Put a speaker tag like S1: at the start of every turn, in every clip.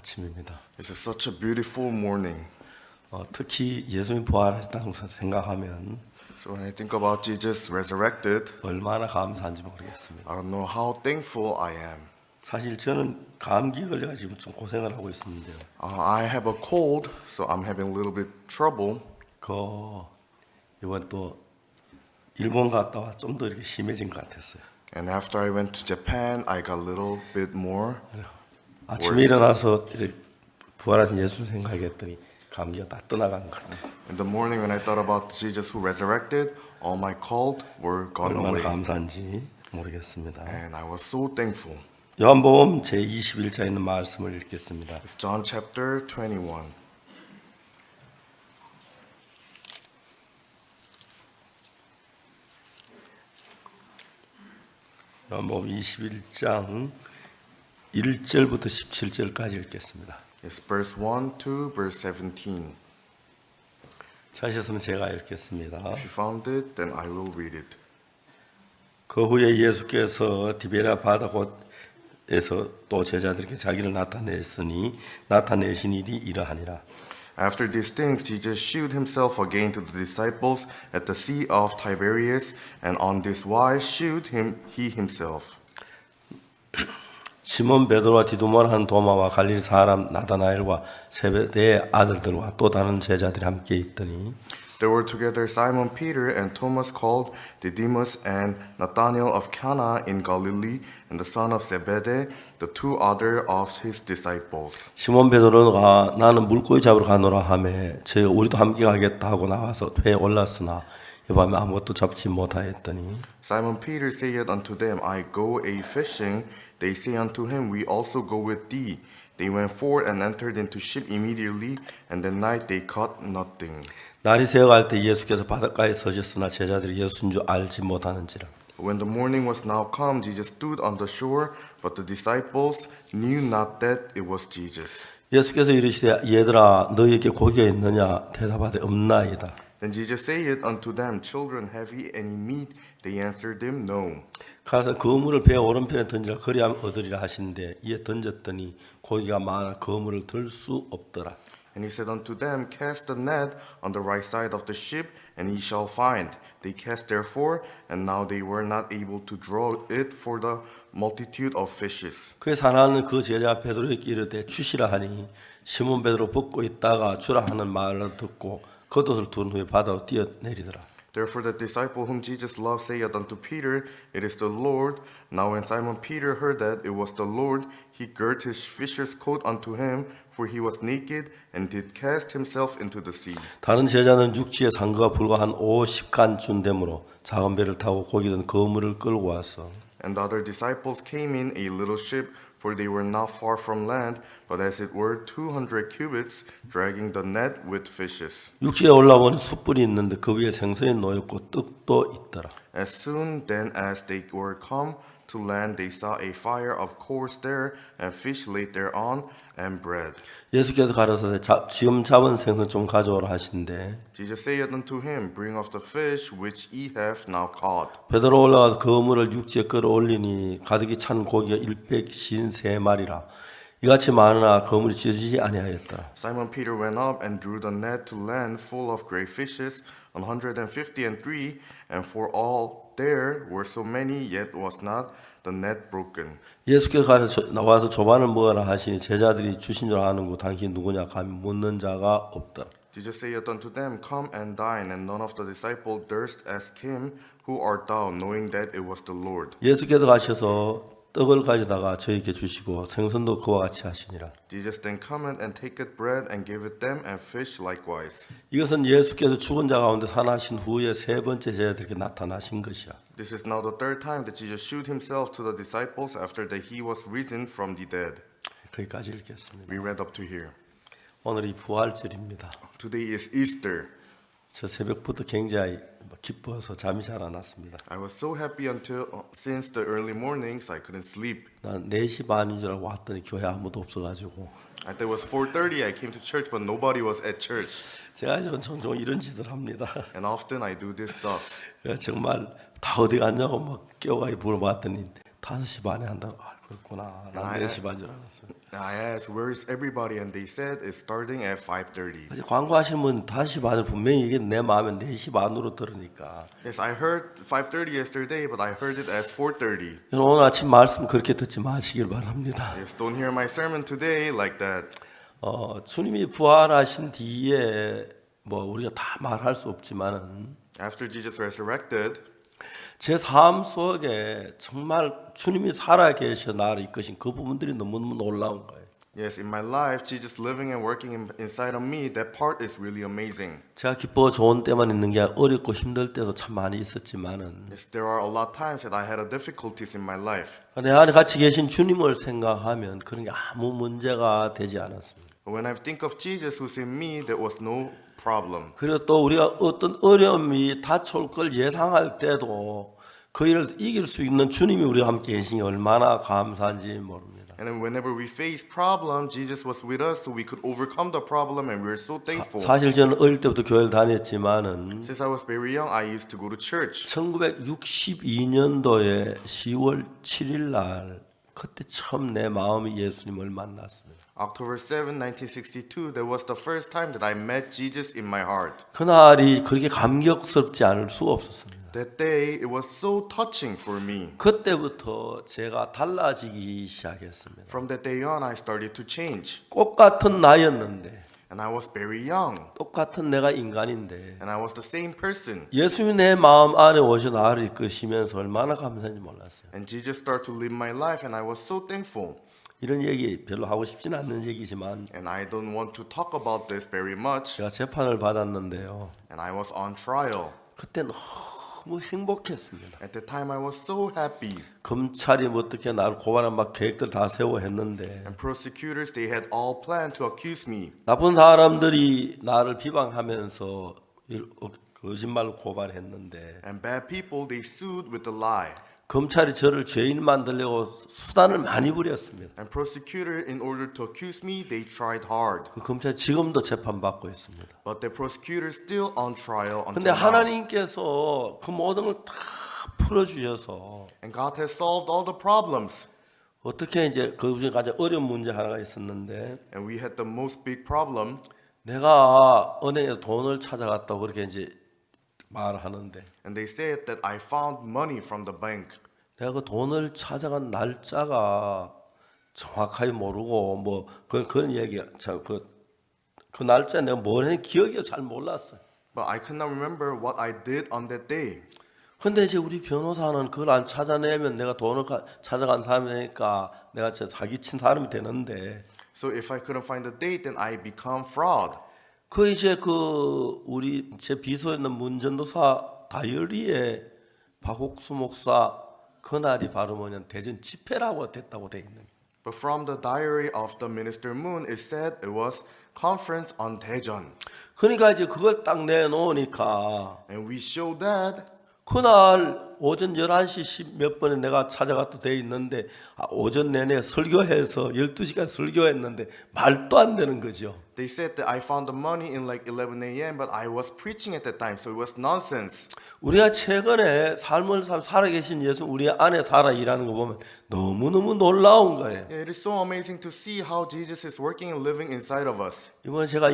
S1: 아침입니다.
S2: It's such a beautiful morning.
S1: 특히 예수님 부활하셨다는 것을 생각하면
S2: So when I think about Jesus resurrected,
S1: 얼마나 감사한지 모르겠습니다.
S2: I don't know how thankful I am.
S1: 사실 저는 감기 걸려가지고 좀 고생을 하고 있었는데요.
S2: I have a cold, so I'm having a little bit trouble.
S1: 이번 또 일본 갔다 와 좀 더 이렇게 심해진 것 같았어요.
S2: And after I went to Japan, I got a little bit more.
S1: 아침에 일어나서 이렇게 부활하신 예수 생각했더니 감기가 다 떠나간 것 같아요.
S2: In the morning when I thought about Jesus who resurrected, all my cold were gone
S1: 얼마나
S2: away.
S1: 감사한지 모르겠습니다.
S2: And I was so thankful.
S1: 요한복음 제21장에 있는 말씀을 읽겠습니다.
S2: It's John chapter 21.
S1: 요한복음 21장 1절부터 17절까지 읽겠습니다.
S2: It's verse 1 to verse 17.
S1: 찾으셨으면 제가 읽겠습니다.
S2: If you found it, then I will read it.
S1: 그 후에 예수께서 디베랴 바다 곳에서 또 제자들에게 자기를 나타내신 일이 이러하니라.
S2: After these things, Jesus shewed himself again to the disciples at the Sea of Tiberias, and on this wise shewed he himself.
S1: 시몬 베드로와 디두모라 하는 도마와 갈릴리 사람 나다나엘과 세베대의 아들들과 또 다른 제자들이 함께 있더니
S2: There were together Simon Peter and Thomas called Didymus and Nathanael of Cana in Galilee and the son of Zebedee, the two other of his disciples.
S1: 시몬 베드로가 나는 물고기 잡으러 가노라 하매 저희가 우리도 함께 가겠다 하고 나와서 배에 올랐으나 이 밤에 아무것도 잡지 못하였더니
S2: Simon Peter saith unto them, I go a fishing. They say unto him, We also go with thee. They went forth and entered into ship immediately, and that night they caught nothing.
S1: 날이 새어갈 때 예수께서 바닷가에 서셨으나 제자들이 예수인 줄 알지 못하는지라.
S2: When the morning was now come, Jesus stood on the shore, but the disciples knew not that it was Jesus.
S1: 예수께서 이르시되 얘들아 너희에게 고기가 있느냐 대답하되 없나이다.
S2: Then Jesus saith unto them, Children, have ye any meat? They answered him, No.
S1: 가서 그물을 배 오른편에 던지라 그리하면 얻으리라 하시는데 이에 던졌더니 고기가 많아 그물을 들 수 없더라.
S2: And he said unto them, Cast the net on the right side of the ship, and ye shall find. They cast therefore, and now they were not able to draw it for the multitude of fishes.
S1: 그에서 하나는 그 제자 베드로에게 이르되 주시라 하니 시몬 베드로 벗고 있다가 주라 하는 말을 듣고 겉옷을 둔 후에 바다로 뛰어내리더라.
S2: Therefore the disciple whom Jesus loved saith unto Peter, It is the Lord. Now when Simon Peter heard that it was the Lord, he girt his fisher's coat unto him, for he was naked, and did cast himself into the sea.
S1: 다른 제자는 육지에 상거가 불과 한 50간 되므로 작은 배를 타고 고기 든 그물을 끌고 와서
S2: And the other disciples came in a little ship, for they were not far from land, but as it were 200 cubits, dragging the net with fishes.
S1: 육지에 올라오니 숯불이 있는데 그 위에 생선이 놓였고 떡도 있더라.
S2: As soon then as they were come to land, they saw a fire of coals there, and fish laid thereon, and bread.
S1: 예수께서 가라사대 지금 잡은 생선 좀 가져오라 하신대
S2: Jesus saith unto him, Bring of the fish which ye have now caught.
S1: 베드로 올라가서 그물을 육지에 끌어올리니 가득히 찬 고기가 153마리라. 이같이 많으나 그물이 찢어지지 아니하였다.
S2: Simon Peter went up and drew the net to land full of great fishes, 153, and for all there were so many, yet was not the net broken.
S1: 예수께서 나와서 조반을 먹으라 하시니 제자들이 주신 줄 아는고 당신 누구냐 감히 묻는 자가 없다.
S2: Jesus saith unto them, Come and dine, and none of the disciples durst ask him, Who art thou, knowing that it was the Lord.
S1: 예수께서 가셔서 떡을 가져다가 저에게 주시고 생선도 그와 같이 하시니라.
S2: Jesus then cometh and taketh bread and giveth them, and fish likewise.
S1: 이것은 예수께서 죽은 자 가운데 살아나신 후에 세 번째 제자들에게 나타나신 것이야.
S2: This is now the third time that Jesus shewed himself to the disciples after that he was risen from the dead.
S1: 거기까지 읽겠습니다.
S2: We read up to here.
S1: 오늘이 부활절입니다.
S2: Today is Easter.
S1: 저 새벽부터 굉장히 기뻐서 잠이 잘 안 왔습니다.
S2: I was so happy since the early mornings I couldn't sleep.
S1: 난 4시 반인 줄 알고 왔더니 교회 아무도 없어가지고
S2: I thought it was 4:30. I came to church, but nobody was at church.
S1: 제가 종종 이런 짓을 합니다.
S2: And often I do this stuff.
S1: 정말 다 어디 갔냐고 막 깨워가지고 물어봤더니 5시 반에 한다고. 아, 그렇구나. 난 4시 반 줄 알았어요.
S2: And I asked, where is everybody? And they said it's starting at 5:30.
S1: 어제 광고하시는 분 5시 반을 분명히 이게 내 마음에 4시 반으로 들으니까.
S2: Yes, I heard 5:30 yesterday, but I heard it as 4:30.
S1: 여러분 오늘 아침 말씀 그렇게 듣지 마시길 바랍니다.
S2: Yes, don't hear my sermon today like that.
S1: 주님이 부활하신 뒤에 뭐 우리가 다 말할 수 없지만은
S2: After Jesus resurrected,
S1: 제 삶 속에 정말 주님이 살아 계셔 나를 이끄신 그 부분들이 너무너무 놀라운 거예요.
S2: yes, in my life, Jesus living and working inside of me, that part is really amazing.
S1: 제가 기뻐 좋은 때만 있는 게 어렵고 힘들 때도 참 많이 있었지만은
S2: Yes, there are a lot of times that I had difficulties in my life.
S1: 내 안에 같이 계신 주님을 생각하면 그런 게 아무 문제가 되지 않았습니다.
S2: But when I think of Jesus who's in me, there was no problem.
S1: 그리고 또 우리가 어떤 어려움이 닥쳐올 걸 예상할 때도 그 일을 이길 수 있는 주님이 우리와 함께 계시니 얼마나 감사한지 모릅니다.
S2: And then whenever we face problem, Jesus was with us so we could overcome the problem, and we're so thankful.
S1: 사실 저는 어릴 때부터 교회를 다녔지만은
S2: Since I was very young, I used to go to church.
S1: 1962년도에 10월 7일 날 그때 처음 내 마음이 예수님을 만났습니다.
S2: October 7, 1962, that was the first time that I met Jesus in my heart.
S1: 그날이 그렇게 감격스럽지 않을 수 없었습니다.
S2: That day, it was so touching for me.
S1: 그때부터 제가 달라지기 시작했습니다.
S2: From that day on, I started to change.
S1: 똑같은 나였는데
S2: And I was very young.
S1: 똑같은 내가 인간인데
S2: And I was the same person.
S1: 예수님이 내 마음 안에 오셔 나를 이끄시면서 얼마나 감사한지 몰랐어요.
S2: And Jesus started to live my life, and I was so thankful.
S1: 이런 얘기 별로 하고 싶지는 않는 얘기지만
S2: And I don't want to talk about this very much.
S1: 제가 재판을 받았는데요.
S2: And I was on trial.
S1: 그때 너무 행복했습니다.
S2: At the time, I was so happy.
S1: 검찰이 어떻게 나를 고발한 막 계획들 다 세워 했는데
S2: And prosecutors, they had all planned to accuse me.
S1: 나쁜 사람들이 나를 비방하면서 거짓말로 고발했는데
S2: And bad people, they sued with a lie.
S1: 검찰이 저를 죄인 만들려고 수단을 많이 부렸습니다.
S2: And prosecutor, in order to accuse me, they tried hard.
S1: 그 검찰이 지금도 재판받고 있습니다.
S2: But the prosecutor is still on trial
S1: 근데
S2: until now.
S1: 하나님께서 그 모든 걸 다 풀어주셔서
S2: And God has solved all the problems.
S1: 어떻게 이제 그 중에 가장 어려운 문제 하나가 있었는데
S2: And we had the most big problem.
S1: 내가 은행에 돈을 찾아갔다고 그렇게 이제 말하는데
S2: And they said that I found money from the bank.
S1: 내가 그 돈을 찾아간 날짜가 정확하게 모르고 뭐 그런 얘기 그 날짜에 내가 뭘 했는지 기억이 잘 몰랐어요.
S2: But I could not remember what I did on that day.
S1: 근데 이제 우리 변호사는 그걸 안 찾아내면 내가 돈을 찾아간 사람이니까 내가 진짜 사기친 사람이 되는데
S2: So if I couldn't find the date, then I become fraud.
S1: 그 이제 그 우리 제 비서였는 문전도사 다이어리에 박옥수 목사 그날이 바로 뭐냐면 대전 집회라고 됐다고 돼 있는.
S2: But from the diary of the minister Moon, it said it was conference on Daejeon.
S1: 그러니까 이제 그걸 딱 내놓으니까
S2: And we showed that.
S1: 그날 오전 11시 10 몇 분에 내가 찾아갔다 돼 있는데 오전 내내 설교해서 12시간 설교했는데 말도 안 되는 거죠.
S2: They said that I found the money in like 11 a.m. but I was preaching at that time, so it was nonsense.
S1: 우리가 최근에 삶을 살아계신 예수 우리 안에 살아 일하는 거 보면 너무너무 놀라운 거예요.
S2: It is so amazing to see how Jesus is working and living inside of us.
S1: 이번에 제가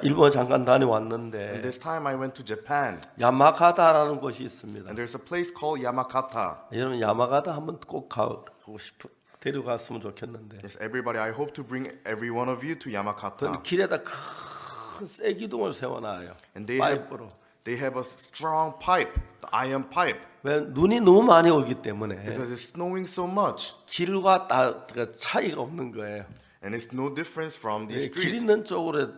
S1: 일본 잠깐
S2: And
S1: 다녀왔는데
S2: this time I went to Japan,
S1: 야마가다라는 곳이 있습니다.
S2: and there's a place called Yamakata.
S1: 여러분 야마가다 한번 꼭 가고 싶어 데려갔으면 좋겠는데
S2: Yes, everybody, I hope to bring every one of you to
S1: 그
S2: Yamakata.
S1: 길에다 큰 쇠기둥을 세워놔요.
S2: And they
S1: 파이프로.
S2: have a strong pipe, the iron pipe,
S1: 왜 눈이 너무 많이 오기 때문에
S2: because it's snowing so much,
S1: 길과 차이가 없는 거예요.
S2: and it's no difference from the
S1: 길
S2: street.
S1: 있는 쪽으로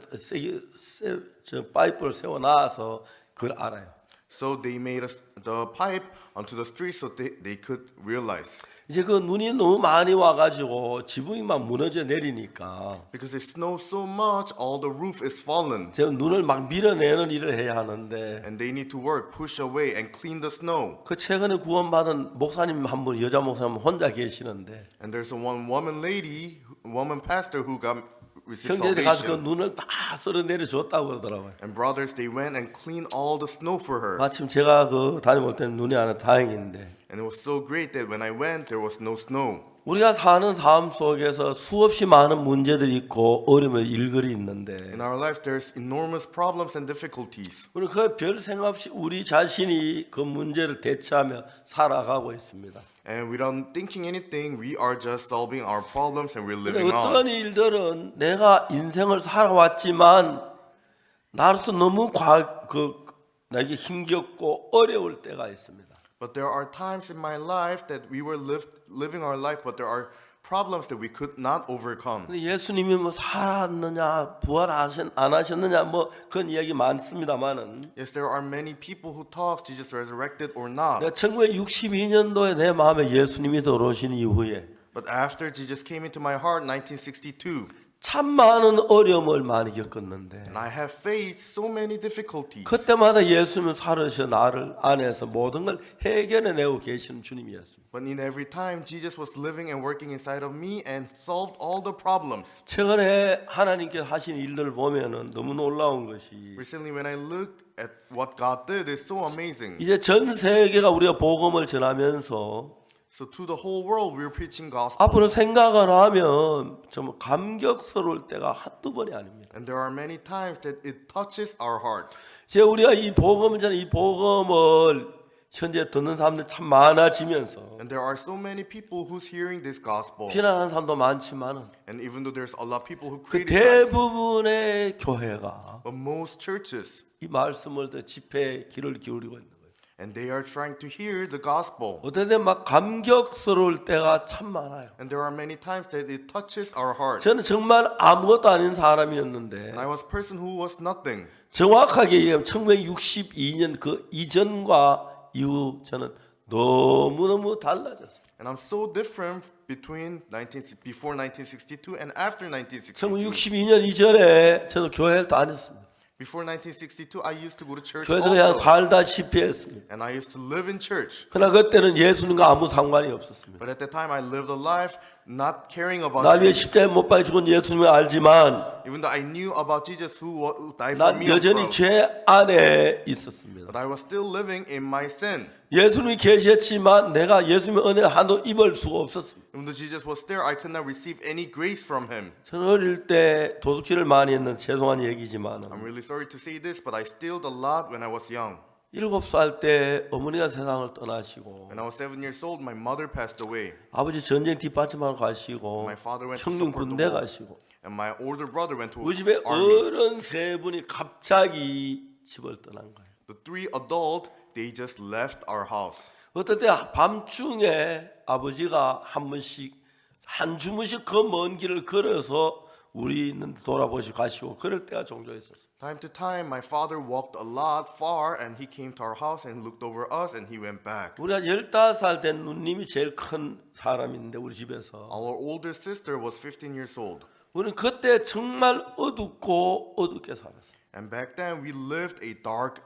S1: 저 파이프를 세워놔서 그걸 알아요.
S2: So they made the pipe onto the street so they could realize.
S1: 이제 그 눈이 너무 많이 와가지고 지붕이 막 무너져 내리니까
S2: Because it snows so much, all the roof is fallen.
S1: 제가 눈을 막 밀어내는 일을 해야 하는데
S2: And they need to work, push away, and clean the snow.
S1: 그 최근에 구원받은 목사님 한 분 여자 목사님 혼자 계시는데
S2: And there's a woman pastor who got receive
S1: 형제들이 가서 그
S2: salvation.
S1: 눈을 다 쓸어 내려줬다고 그러더라고요.
S2: And brothers, they went and cleaned all the snow for her.
S1: 마침 제가 그 다녀올 때는 눈이 안 와 다행인데
S2: And it was so great that when I went, there was no snow.
S1: 우리가 사는 삶 속에서 수없이 많은 문제들이 있고 어려움의 일거리 있는데
S2: In our life, there's enormous problems and difficulties.
S1: 우리 그 별 생각 없이 우리 자신이 그 문제를 대처하며 살아가고 있습니다.
S2: And without thinking anything, we are just solving our problems and we're
S1: 근데
S2: living on.
S1: 어떤 일들은 내가 인생을 살아왔지만 나로서 너무 나에게 힘겹고 어려울 때가 있습니다.
S2: But there are times in my life that we were living our life, but there are problems that we could not overcome.
S1: 근데 예수님이 뭐 살았느냐 부활 안 하셨느냐 뭐 그런 이야기 많습니다만은
S2: Yes, there are many people who talk Jesus resurrected or not.
S1: 내가 1962년도에 내 마음에 예수님이 들어오신 이후에
S2: But after Jesus came into my heart, 1962,
S1: 참 많은 어려움을 많이 겪었는데
S2: and I have faced so many difficulties.
S1: 그때마다 예수님은 살으셔 나를 안에서 모든 걸 해결해내고 계시는 주님이었습니다.
S2: But in every time, Jesus was living and working inside of me and solved all the problems.
S1: 최근에 하나님께서 하신 일들을 보면은 너무 놀라운 것이
S2: Recently, when I look at what God did, it's so amazing.
S1: 이제 전 세계가 우리가 복음을 전하면서
S2: So to the whole world, we're preaching gospel.
S1: 앞으로 생각을 하면 정말 감격스러울 때가 한두 번이 아닙니다.
S2: And there are many times that it touches our heart.
S1: 이제 우리가 이 복음을 전해 이 복음을 현재 듣는 사람들 참 많아지면서
S2: And there are so many people who's hearing this gospel.
S1: 비난하는 사람도 많지만은
S2: And even though there's a lot of people who
S1: 그
S2: criticize,
S1: 대부분의 교회가
S2: but most churches,
S1: 이 말씀을 더 집회에 귀를 기울이고 있는 거예요.
S2: and they are trying to hear the gospel.
S1: 어떨 때 막 감격스러울 때가 참 많아요.
S2: And there are many times that it touches our heart.
S1: 저는 정말 아무것도 아닌 사람이었는데
S2: And I was a person who was nothing.
S1: 정확하게 얘기하면 1962년 그 이전과 이후 저는 너무너무 달라졌어요.
S2: And I'm so different before 1962 and after 1962.
S1: 1962년 이전에 저는 교회를 다녔습니다.
S2: Before 1962, I used to go to church
S1: 교회도 그냥
S2: also.
S1: 살다시피 했습니다.
S2: And I used to live in church.
S1: 그러나 그때는 예수님과 아무 상관이 없었습니다.
S2: But at that time, I lived a life not caring about
S1: 나 위해
S2: Jesus.
S1: 십자가에 못 박혀 죽은 예수님을 알지만
S2: Even though I knew about Jesus who died for
S1: 난
S2: me on the
S1: 여전히
S2: cross.
S1: 죄 안에 있었습니다.
S2: But I was still living in my sin.
S1: 예수님이 계셨지만 내가 예수님의 은혜를 한도 입을 수가 없었습니다.
S2: Even though Jesus was there, I could not receive any grace from him.
S1: 저는 어릴 때 도둑질을 많이 했는데 죄송한 얘기지만
S2: I'm really sorry to say this, but I stealed a lot when I was young.
S1: 7살 때 어머니가 세상을 떠나시고
S2: When I was 7 years old, my mother passed away.
S1: 아버지 전쟁 뒷받침하러 가시고
S2: My father went to
S1: 형님
S2: support the
S1: 군대
S2: war.
S1: 가시고
S2: And my older brother went to
S1: 우리 집에
S2: army.
S1: 어른 세 분이 갑자기 집을 떠난 거예요.
S2: The three adult, they just left our house.
S1: 어떨 때 밤중에 아버지가 한 번씩 한 주무씩 그 먼 길을 걸어서 우리 있는 데 돌아보시고 가시고 그럴 때가 종종 있었어요.
S2: Time to time, my father walked a lot far and he came to our house and looked over us and he went back.
S1: 우리가 15살 된 누님이 제일 큰 사람인데 우리 집에서
S2: Our older sister was 15 years old.
S1: 우리는 그때 정말 어둡고 어둡게 살았어요.
S2: And back then, we lived a dark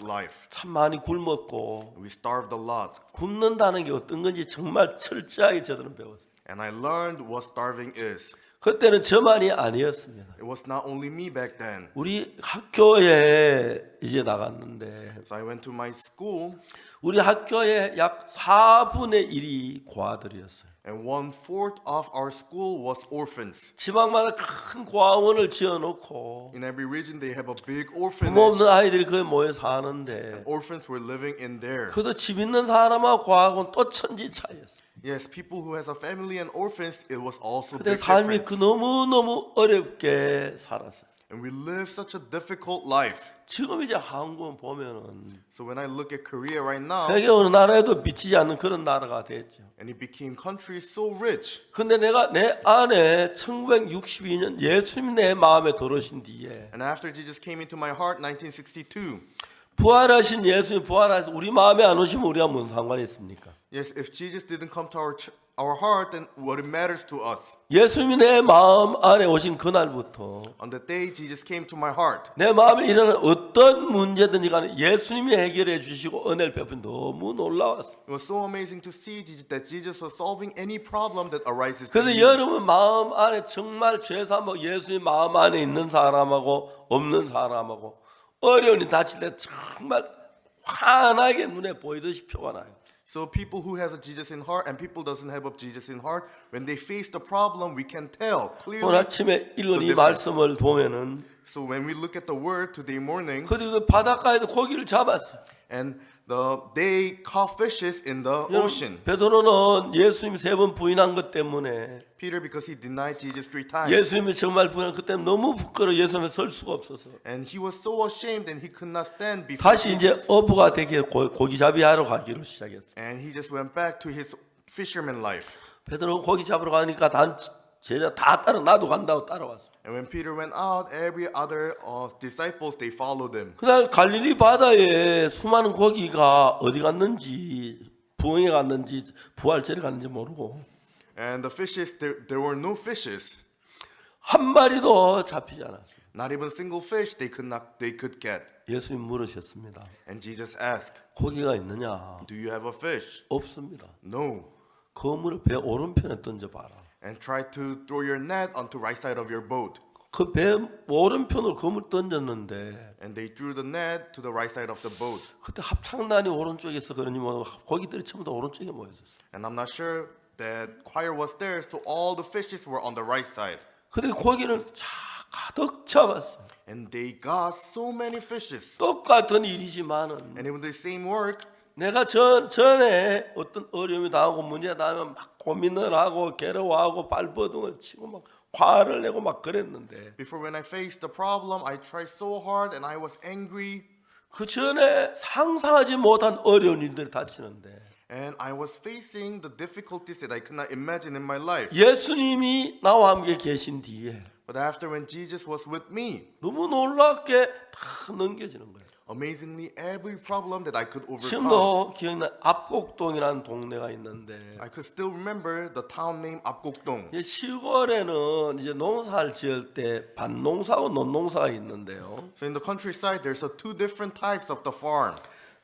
S2: life.
S1: 참 많이 굶었고
S2: We starved a lot.
S1: 굶는다는 게 어떤 건지 정말 철저하게 저들은 배웠어요.
S2: And I learned what starving is.
S1: 그때는 저만이 아니었습니다.
S2: It was not only me back then.
S1: 우리 학교에 이제 나갔는데
S2: So I went to my school,
S1: 우리 학교에 약 4분의 1이 고아들이었어요.
S2: and 1/4 of our school was orphans.
S1: 지방마다 큰 고아원을 지어놓고
S2: In every region, they have a big
S1: 부모
S2: orphanage.
S1: 없는 아이들이 거기 모여 사는데
S2: Orphans were living in there.
S1: 그것도 집 있는 사람하고 고아하고는 또 천지 차이였어요.
S2: Yes, people who has a family and orphans, it was also
S1: 그때
S2: big
S1: 삶이 그
S2: difference.
S1: 너무너무 어렵게 살았어요.
S2: And we lived such a difficult life.
S1: 지금 이제 한국은 보면은
S2: So when I look at Korea right now,
S1: 세계 어느 나라에도 미치지 않는 그런 나라가 됐죠.
S2: and it became country so rich.
S1: 근데 내가 내 안에 1962년 예수님 내 마음에 들어오신 뒤에
S2: And after Jesus came into my heart, 1962,
S1: 부활하신 예수님 부활하신 우리 마음에 안 오시면 우리가 뭔 상관이 있습니까?
S2: yes, if Jesus didn't come to our heart and what it matters to us.
S1: 예수님이 내 마음 안에 오신 그날부터
S2: On the day Jesus came to my heart,
S1: 내 마음에 일어나는 어떤 문제든지 간에 예수님이 해결해 주시고 은혜를 베푼 너무 놀라웠어요.
S2: it was so amazing to see that Jesus was solving any problem that arises.
S1: 그래서 여러분 마음 안에 정말 죄사하고 예수님 마음 안에 있는 사람하고 없는 사람하고 어려운 일 다칠 때 정말 환하게 눈에 보이듯이 표가 나요.
S2: So people who has a Jesus in heart and people doesn't have a Jesus in heart, when they face the problem, we can tell
S1: 오늘
S2: clearly.
S1: 아침에 읽은 이
S2: difference.
S1: 말씀을 보면은
S2: So when we look at the word today morning,
S1: 그들이 그 바닷가에도 고기를 잡았어요.
S2: and they caught fishes in the ocean.
S1: 베드로는 예수님이 3번 부인한 것 때문에
S2: Peter, because he denied Jesus 3 times.
S1: 예수님이 정말 부인한 것 때문에 너무 부끄러워 예수님에 설 수가 없어서
S2: And he was so ashamed and he could not stand before
S1: 다시 이제
S2: Jesus.
S1: 어부가 되게 고기잡이 하러 가기로 시작했어요.
S2: And he just went back to his fisherman life.
S1: 베드로 고기 잡으러 가니까 단 제자 다 따라 나도 간다고 따라왔어.
S2: And when Peter went out, every other disciples, they followed him.
S1: 그날 갈릴리 바다에 수많은 고기가 어디 갔는지 부엉에 갔는지 부활절에 갔는지 모르고
S2: And the fishes, there were no fishes.
S1: 한 마리도 잡히지 않았어요.
S2: Not even single fish they could get.
S1: 예수님 물으셨습니다.
S2: And Jesus asked,
S1: 고기가 있느냐?
S2: do you have a fish?
S1: 없습니다.
S2: No.
S1: 그물을 배 오른편에 던져봐라.
S2: And try to throw your net onto right side of your boat.
S1: 그 배 오른편으로 그물 던졌는데
S2: And they threw the net to the right side of the boat.
S1: 그때 합창단이 오른쪽에서 그러니 뭐 고기들이 전부 다 오른쪽에 모였었어요.
S2: And I'm not sure that choir was there, so all the fishes were on the right side.
S1: 근데 고기를 가득 잡았어요.
S2: And they got so many fishes.
S1: 똑같은 일이지만은
S2: And even the same work,
S1: 내가 전에 어떤 어려움이 당하고 문제 당하면 막 고민을 하고 괴로워하고 발버둥을 치고 막 화를 내고 막 그랬는데
S2: before when I faced the problem, I tried so hard and I was angry.
S1: 그 전에 상상하지 못한 어려운 일들이 닥치는데
S2: And I was facing the difficulties that I could not imagine in my life.
S1: 예수님이 나와 함께 계신 뒤에
S2: But after when Jesus was with me,
S1: 너무 놀랍게 다 넘겨지는 거예요.
S2: amazingly, every problem that I could overcome.
S1: 지금도 기억나 압곡동이라는 동네가 있는데
S2: I could still remember the town name Apgokdong.
S1: 이제 시골에는 이제 농사를 지을 때 밭농사하고 논농사가 있는데요.
S2: So in the countryside, there's two different types of the farm.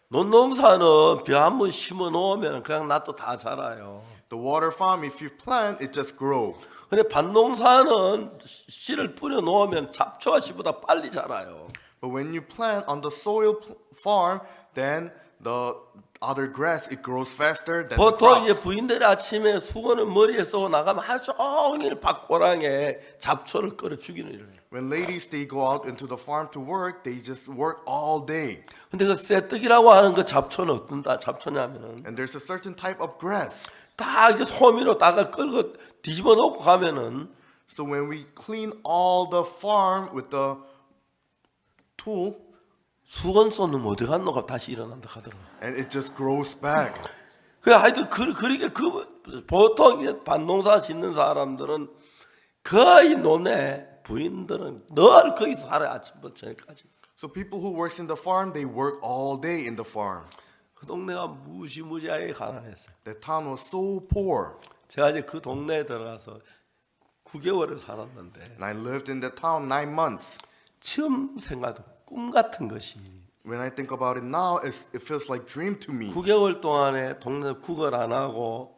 S1: 논농사는 벼 한 번 심어 놓으면 그냥 놔둬 다 자라요.
S2: The water farm, if you plant, it just grow.
S1: 근데 밭농사는 씨를 뿌려 놓으면 잡초가 씨보다 빨리 자라요.
S2: But when you plant on the soil farm, then the other grass, it grows faster than the
S1: 보통 이제
S2: crops.
S1: 부인들이 아침에 수건을 머리에 쏘고 나가면 하루 종일 밭고랑에 잡초를 끌어 죽이는 일을 해요.
S2: When ladies, they go out into the farm to work, they just work all day.
S1: 근데 그 쇠뜨기라고 하는 그 잡초는 어떤 잡초냐면은
S2: And there's a certain type of grass.
S1: 다 이제 소미로 다가 끌고 뒤집어 놓고 가면은
S2: So when we clean all the farm with the tool,
S1: 수건 쏘는 어디 갔노가 다시 일어난다 하더라고.
S2: and it just grows back.
S1: 그 하여튼 그러니까 그 보통 이제 밭농사 짓는 사람들은 거의 논에 부인들은 늘 거기서 살아요 아침부터 저녁까지.
S2: So people who works in the farm, they work all day in the farm.
S1: 그 동네가 무시무시하게 가난했어요.
S2: The town was so poor.
S1: 제가 이제 그 동네에 들어가서 9개월을 살았는데
S2: And I lived in the town 9 months.
S1: 처음 생각도 꿈 같은 것이
S2: When I think about it now, it feels like dream to me.
S1: 9개월 동안에 동네 구걸 안 하고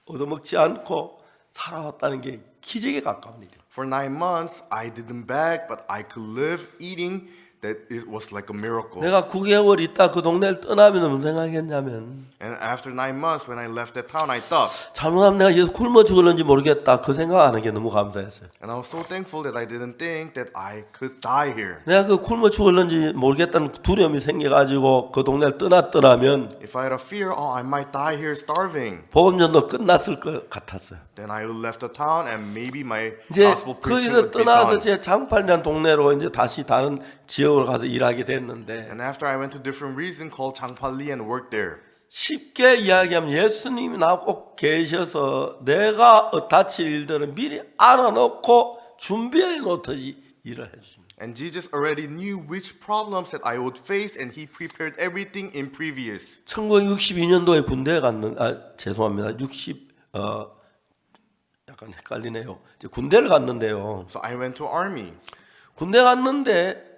S1: 얻어먹지 않고 살아왔다는 게 기적에 가까운 일이에요.
S2: For 9 months, I didn't beg, but I could live eating. That it was like a miracle.
S1: 내가 9개월 있다 그 동네를 떠나면 무슨 생각했냐면
S2: And after 9 months, when I left that town, I thought,
S1: 잘못하면 내가 여기서 굶어 죽을는지 모르겠다 그 생각하는 게 너무 감사했어요.
S2: and I was so thankful that I didn't think that I could die here.
S1: 내가 그 굶어 죽을는지 모르겠다는 두려움이 생겨가지고 그 동네를 떠났더라면
S2: If I had a fear, I might die here starving,
S1: 복음전도 끝났을 것 같았어요.
S2: then I would left the town and maybe my
S1: 이제
S2: gospel preaching
S1: 거기서
S2: would be
S1: 떠나서
S2: done.
S1: 제 장팔이라는 동네로 이제 다시 다른 지역으로 가서 일하게 됐는데
S2: And after I went to different region called Changpali and worked there.
S1: 쉽게 이야기하면 예수님이 나하고 꼭 계셔서 내가 다칠 일들을 미리 알아놓고 준비해 놓듯이 일을 해주십니다.
S2: And Jesus already knew which problems that I would face, and He prepared everything in previous.
S1: 1962년도에 군대에 갔는 죄송합니다. 약간 헷갈리네요. 이제 군대를 갔는데요.
S2: So I went to army.
S1: 군대 갔는데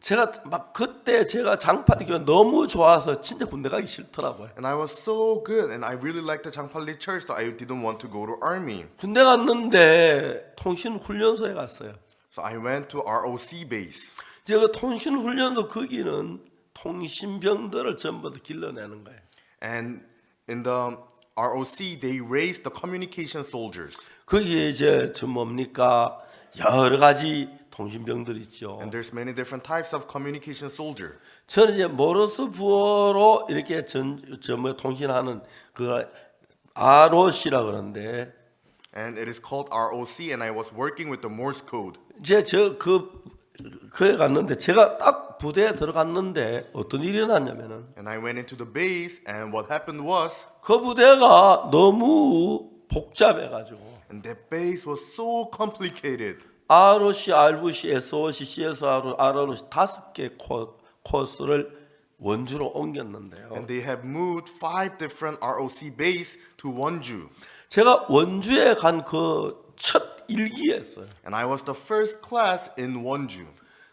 S1: 제가 막 그때 제가 장팔이 교회 너무 좋아서 진짜 군대 가기 싫더라고요.
S2: And I was so good and I really liked the Changpali church, so I didn't want to go to army.
S1: 군대 갔는데 통신 훈련소에 갔어요.
S2: So I went to ROC base.
S1: 제가 통신 훈련소 거기는 통신병들을 전부 다 길러내는 거예요.
S2: And in the ROC, they raised the communication soldiers.
S1: 거기에 이제 저 뭡니까 여러 가지 통신병들 있죠.
S2: And there's many different types of communication soldier.
S1: 저는 이제 모르스 부호로 이렇게 뭐 통신하는 그 ROC라 그러는데
S2: And it is called ROC, and I was working with the Morse code.
S1: 이제 그에 갔는데 제가 딱 부대에 들어갔는데 어떤 일이 났냐면은
S2: And I went into the base, and what happened was,
S1: 그 부대가 너무 복잡해가지고
S2: and that base was so complicated.
S1: ROC, RVC, SOC, CSR, ROC 5개 코스를 원주로 옮겼는데요.
S2: And they have moved 5 different ROC base to Wonju.
S1: 제가 원주에 간 그 첫 일기였어요.
S2: And I was the first class in Wonju.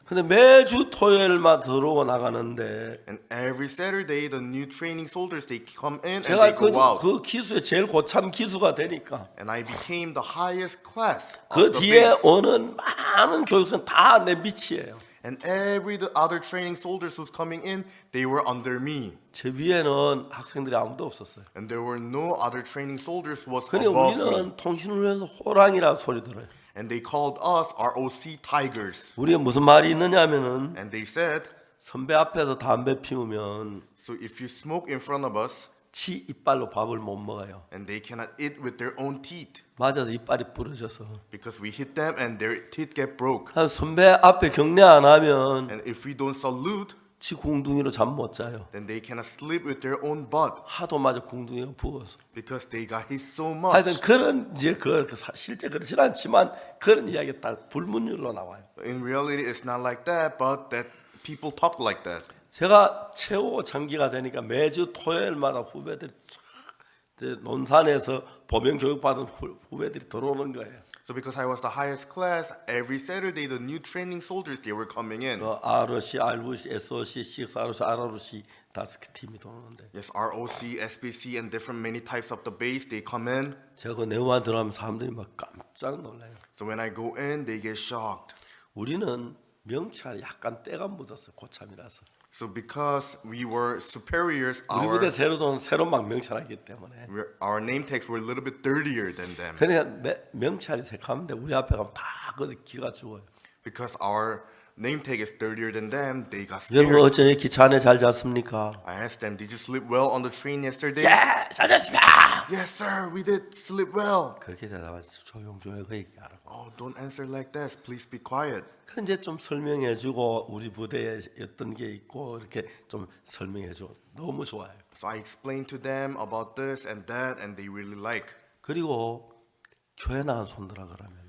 S1: 근데 매주 토요일만 들어오고 나가는데
S2: And every Saturday, the new training soldiers, they come in and
S1: 제가
S2: they go out.
S1: 그 기수에 제일 고참 기수가 되니까
S2: And I became the highest class
S1: 그
S2: of the
S1: 뒤에
S2: base.
S1: 오는 많은 교육생 다 내 밑이에요.
S2: And every the other training soldiers who's coming in, they were under me.
S1: 제 위에는 학생들이 아무도 없었어요.
S2: And there were no other training soldiers who was
S1: 그러니까
S2: above me.
S1: 우리는 통신훈련소 호랑이라는 소리 들어요.
S2: And they called us ROC tigers.
S1: 우리가 무슨 말이 있느냐면은
S2: And they said,
S1: 선배 앞에서 담배 피우면
S2: so if you smoke in front of us,
S1: 지 이빨로 밥을 못 먹어요.
S2: and they cannot eat with their own teeth,
S1: 맞아서 이빨이 부러져서.
S2: because we hit them and their teeth get broke.
S1: 선배 앞에 경례 안 하면
S2: And if we don't salute,
S1: 지 궁둥이로 잠 못 자요.
S2: then they cannot sleep with their own butt,
S1: 하도 맞아 궁둥이가 부어서.
S2: because they got hit so
S1: 하여튼
S2: much.
S1: 그런 이제 실제 그렇진 않지만 그런 이야기가 다 불문율로 나와요.
S2: In reality, it's not like that, but that people talk like that.
S1: 제가 최고 장기가 되니까 매주 토요일마다 후배들이 이제 논산에서 보병 교육 받은 후배들이 들어오는 거예요.
S2: So because I was the highest class, every Saturday the new training soldiers, they were coming in.
S1: ROC, RVC, SOC, CXROC, RROC 5개 팀이 들어오는데
S2: Yes, ROC, SBC, and different many types of the base, they come in.
S1: 제가 그 내용만 들어가면 사람들이 막 깜짝 놀라요.
S2: So when I go in, they get shocked.
S1: 우리는 명찰에 약간 때가 묻었어요. 고참이라서.
S2: So because we were superiors,
S1: 우리 부대 새로 막 명찰하기 때문에.
S2: our name tags were a little bit dirtier than them.
S1: 그러니까 명찰이 색하는데 우리 앞에 가면 다 그 기가 죽어요.
S2: Because our name tag is dirtier than them, they got
S1: 여러분
S2: scared.
S1: 어제 기차 안에 잘 잤습니까?
S2: I asked them, did you sleep well on the train yesterday?
S1: 예, 잘 잤습니다.
S2: Yes, sir, we did sleep well.
S1: 그렇게 대답하지 조용조용 그 얘기하라고.
S2: Oh, don't answer like this. Please be quiet.
S1: 그 이제 좀 설명해주고 우리 부대에 어떤 게 있고 이렇게 좀 설명해줘. 너무 좋아요.
S2: So I explained to them about this and that, and they really like.
S1: 그리고 교회 나간 손들아 그러면은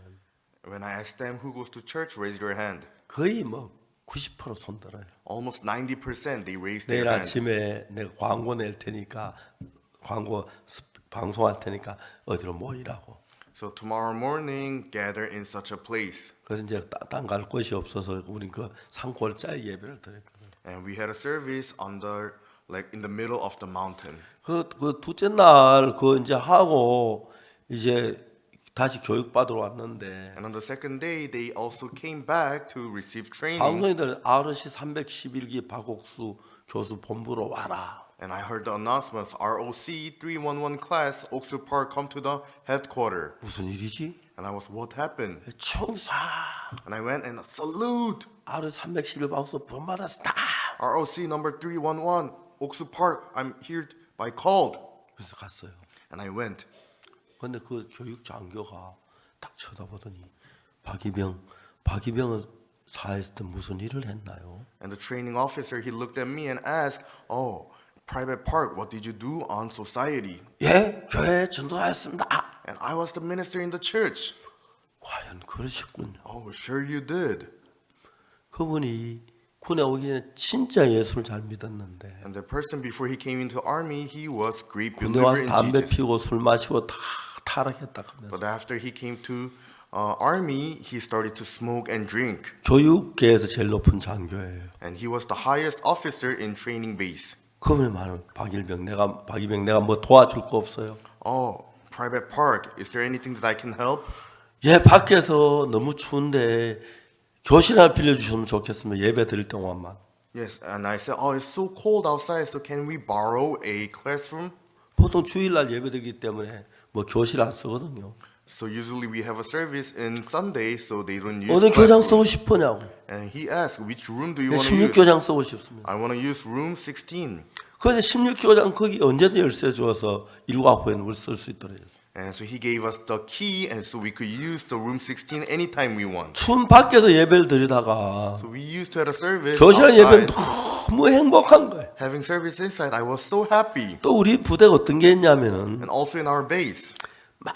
S2: When I asked them who goes to church, raise your hand.
S1: 거의 뭐 90% 손들어요.
S2: Almost 90% they raised
S1: 내일
S2: their hand.
S1: 아침에 내가 광고 낼 테니까 광고 방송할 테니까 어디로 모이라고.
S2: So tomorrow morning, gather in such a place.
S1: 그래서 이제 딴 갈 곳이 없어서 우린 그 산골짜기 예배를 드렸거든요.
S2: And we had a service like in the middle of the mountain.
S1: 그 둘째 날 그 이제 하고 이제 다시 교육 받으러 왔는데
S2: And on the second day, they also came back to receive training.
S1: 방송인들 ROC 311기 박옥수 교수 본부로 와라.
S2: And I heard the announcements, ROC 311 class, Oksu Park, come to the headquarters.
S1: 무슨 일이지?
S2: And I was, what happened?
S1: 총사.
S2: And I went and salute.
S1: ROC 311 박옥수 본받았다.
S2: ROC number 311, Oksu Park, I'm here by called.
S1: 그래서 갔어요.
S2: And I went.
S1: 근데 그 교육 장교가 딱 쳐다보더니 박이병은 사했을 때 무슨 일을 했나요?
S2: And the training officer, he looked at me and asked, oh, Private Park, what did you do on society?
S1: 예, 교회 전도하였습니다.
S2: And I was the minister in the church.
S1: 과연 그러셨군요.
S2: Oh, sure you did.
S1: 그분이 군에 오기 전에 진짜 예수를 잘 믿었는데
S2: And the person before he came into army, he was great
S1: 군대
S2: believer
S1: 와서
S2: in
S1: 담배
S2: Jesus.
S1: 피우고 술 마시고 다 타락했다 하면서
S2: But after he came to army, he started to smoke and drink.
S1: 교육계에서 제일 높은 장교예요.
S2: And he was the highest officer in training base.
S1: 그러면 많은 박일병 내가 뭐 도와줄 거 없어요.
S2: Oh, Private Park, is there anything that I can help?
S1: 예, 밖에서 너무 추운데 교실 하나 빌려주시면 좋겠습니다. 예배 드릴 동안만.
S2: Yes, and I said, oh, it's so cold outside, so can we borrow a classroom?
S1: 보통 주일날 예배 드리기 때문에 뭐 교실 안 쓰거든요.
S2: So usually we have a service in Sunday, so they don't use
S1: 어느 교장
S2: classroom.
S1: 쓰고 싶으냐고.
S2: And he asked, which room do you want to use?
S1: 16교장 쓰고 싶습니다.
S2: I want to use room 16.
S1: 그래서 16교장 거기 언제든 열쇠 주어서 일과 후에는 우리 쓸 수 있도록 했어요.
S2: And so he gave us the key, and so we could use the room 16 anytime we want.
S1: 추운 밖에서 예배를 드리다가
S2: So we used to have a service
S1: 교실 예배는
S2: outside.
S1: 너무 행복한 거예요.
S2: Having service inside, I was so happy.
S1: 또 우리 부대가 어떤 게 있냐면은
S2: And also in our base.
S1: 막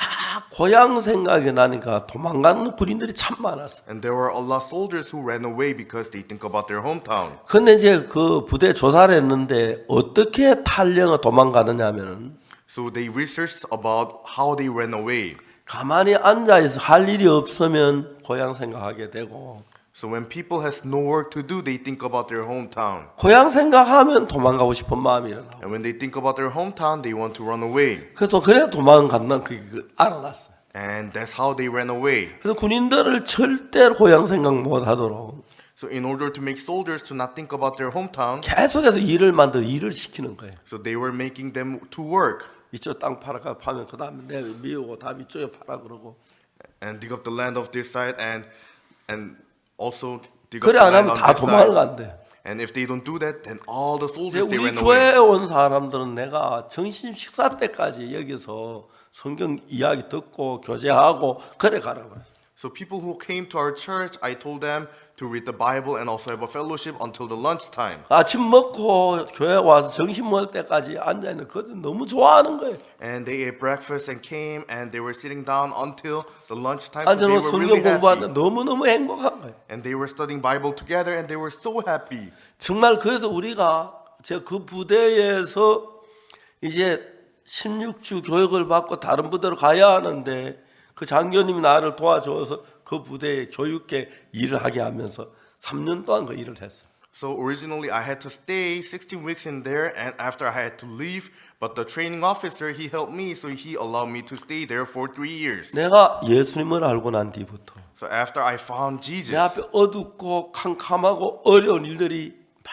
S1: 고향 생각이 나니까 도망가는 군인들이 참 많았어요.
S2: And there were a lot of soldiers who ran away because they think about their hometown.
S1: 근데 이제 그 부대 조사를 했는데 어떻게 탈령을 도망가느냐 하면은
S2: So they researched about how they ran away.
S1: 가만히 앉아있어 할 일이 없으면 고향 생각하게 되고
S2: So when people has no work to do, they think about their hometown.
S1: 고향 생각하면 도망가고 싶은 마음이 일어나고
S2: And when they think about their hometown, they want to run away.
S1: 그래서 그래 도망간다는 그게 알아놨어요.
S2: And that's how they ran away.
S1: 그래서 군인들을 절대로 고향 생각 못하도록
S2: So in order to make soldiers to not think about their hometown,
S1: 계속해서 일을 시키는 거예요.
S2: so they were making them to work
S1: 이쪽 땅 팔아가 파면 그 다음에 내 미우고 다음 이쪽에 팔아 그러고
S2: and dig up the land of this side and also dig up
S1: 그래
S2: the
S1: 안
S2: land
S1: 하면
S2: on
S1: 다
S2: this
S1: 도망을
S2: side.
S1: 간대.
S2: And if they don't do that, then all the
S1: 이제
S2: soldiers they
S1: 우리
S2: ran away.
S1: 교회에 온 사람들은 내가 점심 식사 때까지 여기서 성경 이야기 듣고 교제하고 그래 가라고 그래.
S2: So people who came to our church, I told them to read the Bible and also have a fellowship until the lunchtime.
S1: 아침 먹고 교회 와서 점심 먹을 때까지 앉아 있는 그들 너무 좋아하는 거예요.
S2: And they ate breakfast and came and they were sitting down until the lunchtime. So
S1: 앉아서
S2: they were really
S1: 성경 공부하는
S2: happy.
S1: 너무 행복한 거예요.
S2: And they were studying Bible together and they were so happy.
S1: 정말 그래서 우리가 제가 그 부대에서 이제 16주 교육을 받고 다른 부대로 가야 하는데 그 장교님이 나를 도와줘서 그 부대에 교육계 일을 하게 하면서 3년 동안 그 일을 했어.
S2: So originally I had to stay 16 weeks in there and after I had to leave, but the training officer, he helped me, so he allowed me to stay there for 3 years.
S1: 내가 예수님을 알고 난 뒤부터
S2: So after I found
S1: 내
S2: Jesus,
S1: 앞에 어둡고 캄캄하고 어려운 일들이 막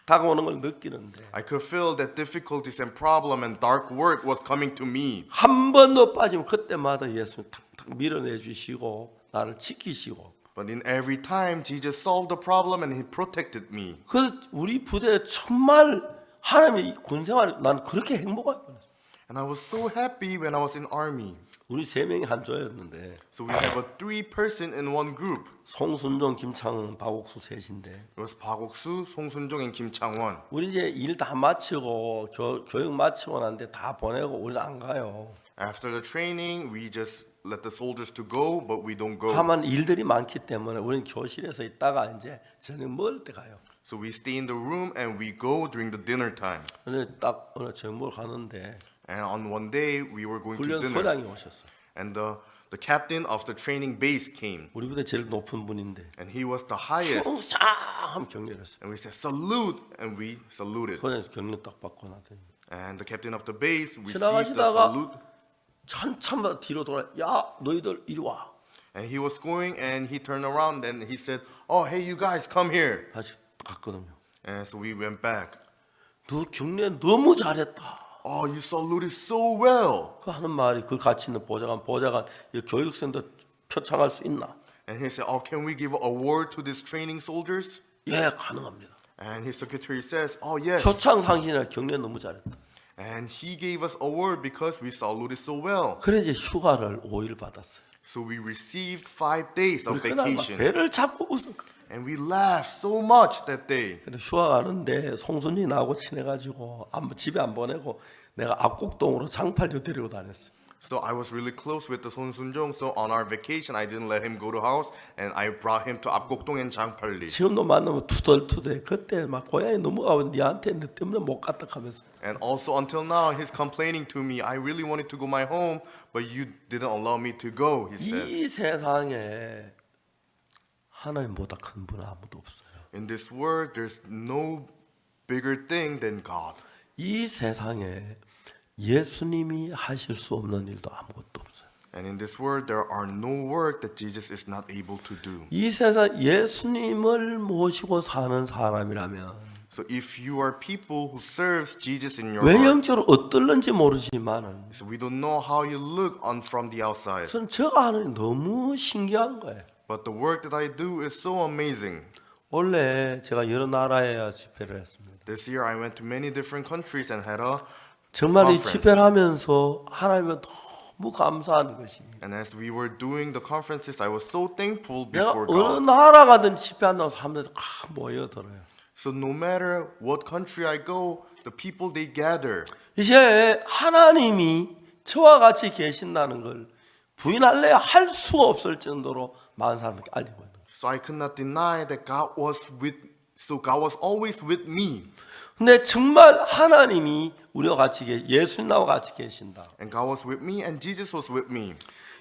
S1: 다가오는 걸 느끼는데
S2: I could feel that difficulties and problem and dark work was coming to me.
S1: 한 번도 빠지면 그때마다 예수님 탁탁 밀어내 주시고 나를 지키시고
S2: But in every time, Jesus solved the problem and he protected me.
S1: 그래서 우리 부대에 정말 하나님의 군생활 나는 그렇게 행복하게 보냈어요.
S2: And I was so happy when I was in army.
S1: 우리 세 명이 한 조였는데
S2: So we have a 3-person in one group.
S1: 송순종, 김창은, 박옥수 셋인데
S2: It was Park Ok-soo, Song Sun-jung, and Kim Chang-won.
S1: 우리 이제 일 다 마치고 교육 마치고 난데 다 보내고 우리는 안 가요.
S2: After the training, we just let the soldiers to go, but we don't go.
S1: 다만 일들이 많기 때문에 우리는 교실에서 있다가 이제 저녁 먹을 때 가요.
S2: So we stay in the room and we go during the dinner time.
S1: 근데 딱 어느 저녁 먹으러 가는데
S2: And on one day, we were going to
S1: 훈련
S2: dinner.
S1: 소장이 오셨어.
S2: And the captain of the training base came.
S1: 우리 부대 제일 높은 분인데
S2: And he was the highest.
S1: 충상 하면 격려를 했어요.
S2: And we said, salute. And we saluted.
S1: 그래서 격려 딱 받고 나더니
S2: And the captain of the base received the
S1: 지나가시다가
S2: salute.
S1: 천천마다 뒤로 돌아. 야 너희들 이리 와.
S2: And he was going and he turned around and he said, oh, hey, you guys, come here.
S1: 다시 갔거든요.
S2: And so we went back.
S1: 너 격려 너무 잘했다.
S2: Oh, you saluted so well.
S1: 그 하는 말이 그 가치 있는 보좌관 이 교육센터 표창할 수 있나?
S2: And he said, oh, can we give an award to these training soldiers?
S1: 예, 가능합니다.
S2: And his secretary says, oh, yes.
S1: 표창 상신이라 격려 너무 잘했다.
S2: And he gave us award because we saluted so well.
S1: 그래 이제 휴가를 5일 받았어요.
S2: So we received 5 days of
S1: 우리 그날 막
S2: vacation.
S1: 배를 잡고 웃었거든.
S2: And we laughed so much that day.
S1: 근데 휴가 가는데 송순이 나하고 친해가지고 집에 안 보내고 내가 압곡동으로 장팔교 데리고 다녔어요.
S2: So I was really close with the Son Sun-jong. So on our vacation, I didn't let him go to house, and I brought him to 압곡동 and 장팔리.
S1: 지금도 만나면 투덜투덜. 그때 막 고향에 넘어가고 니한테 너 때문에 못 갔다 하면서.
S2: And also until now, he's complaining to me. I really wanted to go my home, but you didn't allow me to go. He said.
S1: 이 세상에 하나님보다 큰 분은 아무도 없어요.
S2: In this world, there's no bigger thing than God.
S1: 이 세상에 예수님이 하실 수 없는 일도 아무것도 없어요.
S2: And in this world, there are no work that Jesus is not able to do.
S1: 이 세상 예수님을 모시고 사는 사람이라면
S2: So if you are people who serves Jesus in your
S1: 왜
S2: heart,
S1: 영적으로 어떨는지 모르지만은
S2: so we don't know how you look on from the outside.
S1: 전 저가 하는 게 너무 신기한 거예요.
S2: But the work that I do is so amazing.
S1: 원래 제가 여러 나라에 집회를 했습니다.
S2: This year I went to many different countries and had a
S1: 정말 이
S2: conference.
S1: 집회를 하면서 하나님은 너무 감사한 것이
S2: And as we were doing the conferences, I was so thankful
S1: 내가
S2: before
S1: 어느
S2: God.
S1: 나라 가든 집회한다고 사람들이 다 모여들어요.
S2: So no matter what country I go, the people they gather.
S1: 이제 하나님이 저와 같이 계신다는 걸 부인할래야 할 수가 없을 정도로 많은 사람들이 알리고 있는 거예요.
S2: So I could not deny that God was always with me.
S1: 근데 정말 하나님이 우리와 같이 예수님과 같이 계신다.
S2: And God was with me and Jesus was with me.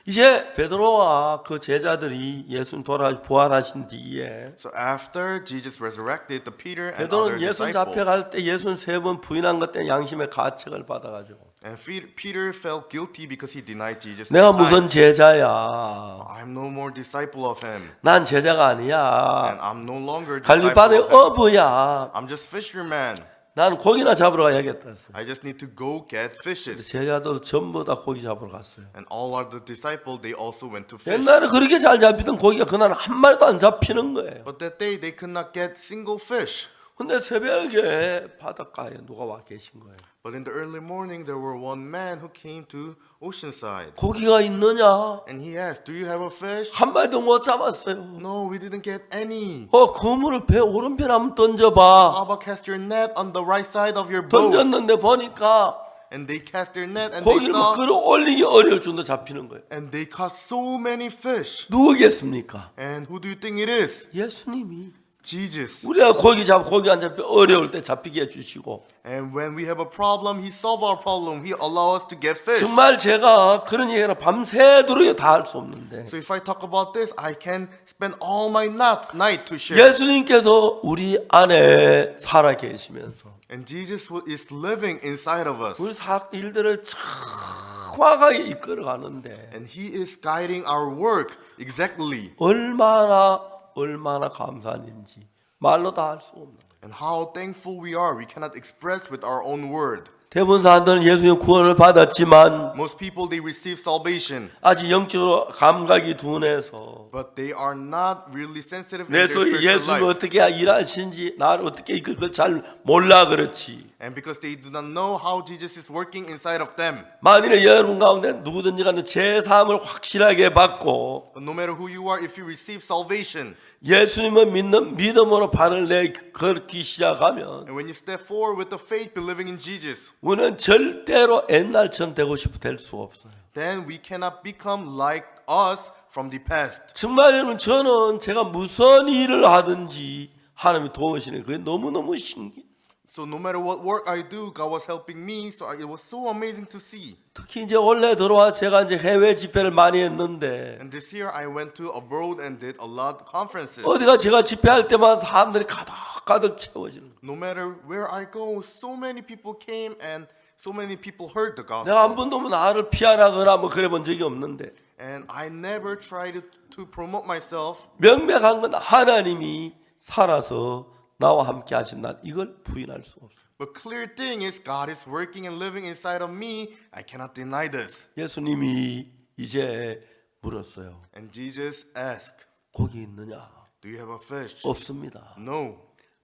S1: 이제 베드로와 그 제자들이 예수님 부활하신 뒤에
S2: So after Jesus resurrected, the Peter and other
S1: 베드로는 예수님
S2: disciples,
S1: 잡혀갈 때 예수님 3번 부인한 것 때문에 양심의 가책을 받아가지고
S2: and Peter felt guilty because he denied Jesus.
S1: 내가
S2: three
S1: 무슨
S2: times.
S1: 제자야.
S2: I'm no more disciple of him,
S1: 난 제자가 아니야.
S2: and I'm no longer
S1: 갈비
S2: disciple
S1: 바다의
S2: of him.
S1: 어부야.
S2: I'm just fisherman.
S1: 나는 고기나 잡으러 가야겠다 했어요.
S2: I just need to go get fishes.
S1: 제자도 전부 다 고기 잡으러 갔어요.
S2: And all other disciples, they also went to fish.
S1: 옛날에 그렇게 잘 잡히던 고기가 그날 한 마리도 안 잡히는 거예요.
S2: But that day, they could not get single fish.
S1: 근데 새벽에 바닷가에 누가 와 계신 거예요.
S2: But in the early morning, there were one man who came to Oceanside.
S1: 고기가 있느냐?
S2: And he asked, do you have a fish?
S1: 한 마리도 못 잡았어요.
S2: No, we didn't get any.
S1: 그물을 배 오른편 한번
S2: How
S1: 던져봐.
S2: about cast your net on the right side of your boat?
S1: 던졌는데 보니까
S2: And they cast their net and they
S1: 고기를 막
S2: saw,
S1: 끌어올리기 어려울 정도 잡히는 거예요.
S2: and they caught so many fish.
S1: 누구겠습니까?
S2: And who do you think it is?
S1: 예수님이
S2: Jesus.
S1: 우리가 고기 안 잡혀 어려울 때 잡히게 해주시고
S2: And when we have a problem, he solved our problem. He allows us to get fish.
S1: 정말 제가 그런 얘기를 밤새도록 다 할 수 없는데
S2: So if I talk about this, I can spend all my night to share.
S1: 예수님께서 우리 안에 살아 계시면서
S2: And Jesus is living inside of us.
S1: 우리 일들을 정확하게 이끌어 가는데
S2: And he is guiding our work exactly.
S1: 얼마나 감사한 일인지 말로 다 할 수 없는 거예요.
S2: And how thankful we are. We cannot express with our own word.
S1: 대부분 사람들은 예수님 구원을 받았지만
S2: Most people, they receive salvation,
S1: 아직 영적으로 감각이 둔해서
S2: but they are not really sensitive in
S1: 내
S2: their
S1: 속에
S2: spiritual
S1: 예수님이
S2: life.
S1: 어떻게 일하시는지 나를 어떻게 이끌 잘 몰라 그렇지.
S2: And because they do not know how Jesus is working inside of them.
S1: 만일에 여러분 가운데 누구든지 간에 제 삶을 확실하게 받고
S2: But no matter who you are, if you receive salvation,
S1: 예수님을 믿는 믿음으로 발을 걷기 시작하면
S2: and when you step forward with the faith, believing in Jesus,
S1: 우리는 절대로 옛날처럼 되고 싶어 될 수가 없어요.
S2: then we cannot become like us from the past.
S1: 정말 여러분 저는 제가 무슨 일을 하든지 하나님이 도우시는 그게 너무너무 신기해요.
S2: So no matter what work I do, God was helping me. So it was so amazing to see.
S1: 특히 이제 원래 들어와 제가 이제 해외 집회를 많이 했는데
S2: And this year I went to abroad and did a lot of conferences.
S1: 어디가 제가 집회할 때마다 사람들이 가득 채워지는 거예요.
S2: No matter where I go, so many people came and so many people heard the gospel.
S1: 내가 한 번도 나를 피하라거나 뭐 그래 본 적이 없는데
S2: And I never tried to promote myself.
S1: 명백한 건 하나님이 살아서 나와 함께 하신다. 이걸 부인할 수 없어요.
S2: But clear thing is God is working and living inside of me. I cannot deny this.
S1: 예수님이 이제 물었어요.
S2: And Jesus asked,
S1: 고기 있느냐?
S2: do you have a fish?
S1: 없습니다.
S2: No.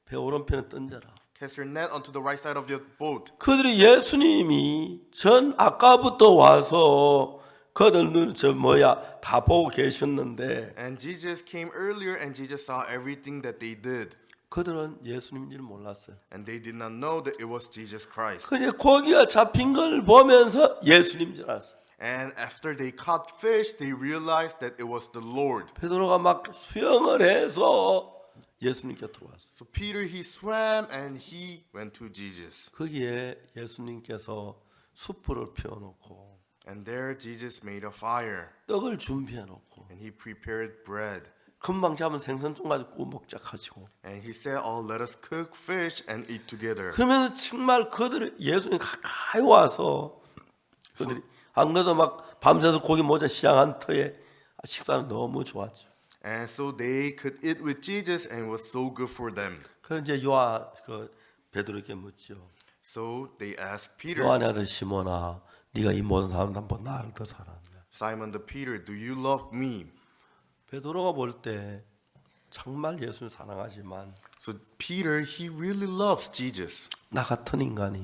S1: 배 오른편에 던져라.
S2: Cast your net onto the right side of your boat.
S1: 그들이 예수님이 아까부터 와서 그들 다 보고 계셨는데
S2: And Jesus came earlier and Jesus saw everything that they did.
S1: 그들은 예수님인지를 몰랐어요.
S2: And they did not know that it was Jesus Christ.
S1: 그냥 고기가 잡힌 걸 보면서 예수님인 줄 알았어요.
S2: And after they caught fish, they realized that it was the Lord.
S1: 베드로가 막 수영을 해서 예수님 곁으로 왔어요.
S2: So Peter, he swam and he went to Jesus.
S1: 거기에 예수님께서 숯불을 피워놓고
S2: And there Jesus made a fire
S1: 떡을 준비해놓고
S2: and he prepared bread.
S1: 금방 잡은 생선 좀 가지고 구워 먹자 하시고
S2: And he said, oh, let us cook fish and eat together.
S1: 그러면서 정말 그들이 예수님 가까이 와서 그들이 안 그래도 막 밤새서 고기 모자 시장한 터에 식사는 너무 좋았죠.
S2: And so they could eat with Jesus and it was so good for them.
S1: 그래서 이제 요한 베드로에게 묻죠.
S2: So they asked Peter,
S1: 요한의 아들 시몬아, 네가 이 모든 사람보다 나를 더 사랑하냐?
S2: Simon the Peter, do you love me?
S1: 베드로가 볼 때 정말 예수를 사랑하지만
S2: So Peter, he really loves Jesus.
S1: 나 같은 인간이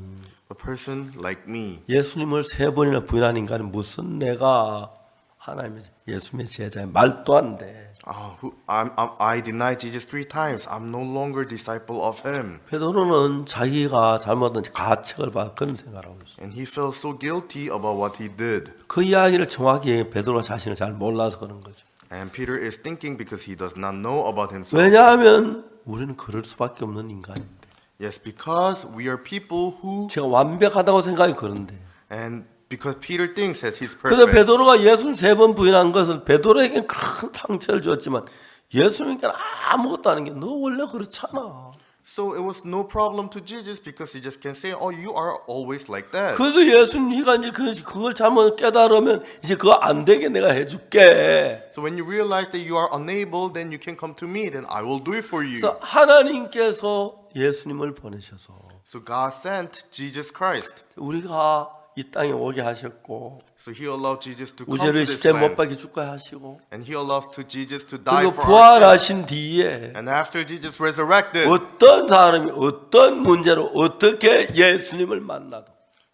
S2: A person like me.
S1: 예수님을 3번이나 부인한 인간이 무슨 내가 하나님의 예수님의 제자야 말도 안 돼.
S2: I denied Jesus 3 times. I'm no longer disciple of him.
S1: 베드로는 자기가 잘못한 가책을 받아 그런 생각을 하고 있어요.
S2: And he felt so guilty about what he did.
S1: 그 이야기를 정확히 베드로 자신을 잘 몰라서 그런 거죠.
S2: And Peter is thinking because he does not know about himself.
S1: 왜냐하면 우리는 그럴 수밖에 없는 인간인데.
S2: Yes, because we are people who,
S1: 제가 완벽하다고 생각이 그런데.
S2: and because Peter thinks that he's
S1: 그래서
S2: perfect.
S1: 베드로가 예수님 3번 부인한 것을 베드로에게는 큰 상처를 줬지만 예수님께는 아무것도 아닌 게 너 원래 그렇잖아.
S2: So it was no problem to Jesus because he just can say, oh, you are always like that.
S1: 그래도 예수님이가 이제 그걸 잘못 깨달으면 이제 그거 안 되게 내가 해줄게.
S2: So when you realize that you are unable, then you can come to me, then I will do it for you.
S1: 그래서 하나님께서 예수님을 보내셔서
S2: So God sent Jesus Christ.
S1: 우리가 이 땅에 오게 하셨고
S2: So he allowed Jesus to come to
S1: 우리를
S2: this
S1: 십자에 못
S2: land.
S1: 박혀 죽게 하시고
S2: And he allows to Jesus to die
S1: 그리고
S2: for our sins.
S1: 부활하신 뒤에
S2: And after Jesus resurrected,
S1: 어떤 사람이 어떤 문제로 어떻게 예수님을 만나도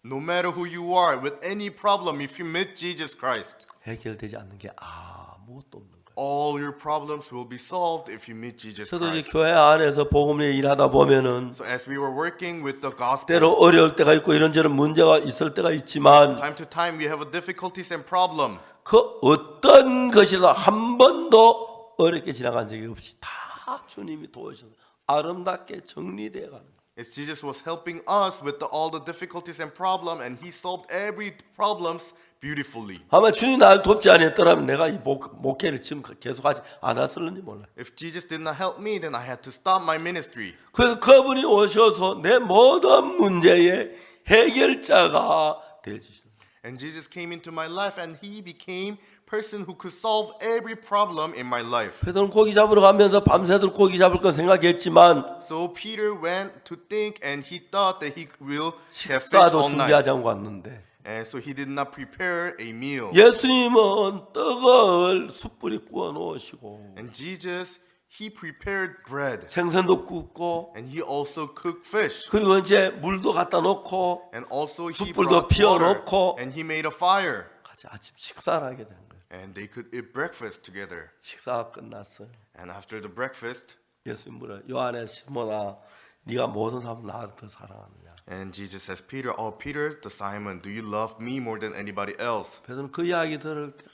S2: no matter who you are, with any problem, if you meet Jesus Christ,
S1: 해결되지 않는 게 아무것도 없는 거예요.
S2: all your problems will be solved if you meet Jesus
S1: 저도 이
S2: Christ.
S1: 교회 안에서 복음을 일하다 보면은
S2: So as we were working with the gospel,
S1: 때로 어려울 때가 있고 이런저런 문제가 있을 때가 있지만
S2: time to time we have difficulties and problem.
S1: 그 어떤 것이라도 한 번도 어렵게 지나간 적이 없이 다 주님이 도우셔서 아름답게 정리되어 가는 거예요.
S2: It's Jesus was helping us with all the difficulties and problem, and he solved every problems beautifully.
S1: 아마 주님이 나를 돕지 않았더라면 내가 이 목회를 지금 계속하지 않았을는지 몰라요.
S2: If Jesus did not help me, then I had to stop my ministry.
S1: 그래서 그분이 오셔서 내 모든 문제의 해결자가 되어주시는 거예요.
S2: And Jesus came into my life, and he became person who could solve every problem in my life.
S1: 베드로는 고기 잡으러 가면서 밤새도록 고기 잡을 건 생각했지만
S2: So Peter went to think, and he thought that he will have fish
S1: 식사도
S2: all night.
S1: 준비하지 않고 왔는데
S2: And so he did not prepare a meal.
S1: 예수님은 떡을 숯불에 구워 놓으시고
S2: And Jesus, he prepared bread,
S1: 생선도 굽고
S2: and he also cooked fish.
S1: 그리고 이제 물도 갖다 놓고
S2: And also he
S1: 숯불도
S2: brought water,
S1: 피워놓고
S2: and he made a fire.
S1: 같이 아침 식사를 하게 되는 거예요.
S2: And they could eat breakfast together.
S1: 식사가 끝났어요.
S2: And after the breakfast,
S1: 예수님 물어요. 요한의 시몬아, 네가 모든 사람 나를 더 사랑하느냐?
S2: and Jesus says, Peter, oh Peter, the Simon, do you love me more than anybody else?
S1: 베드로는 그 이야기 들을 때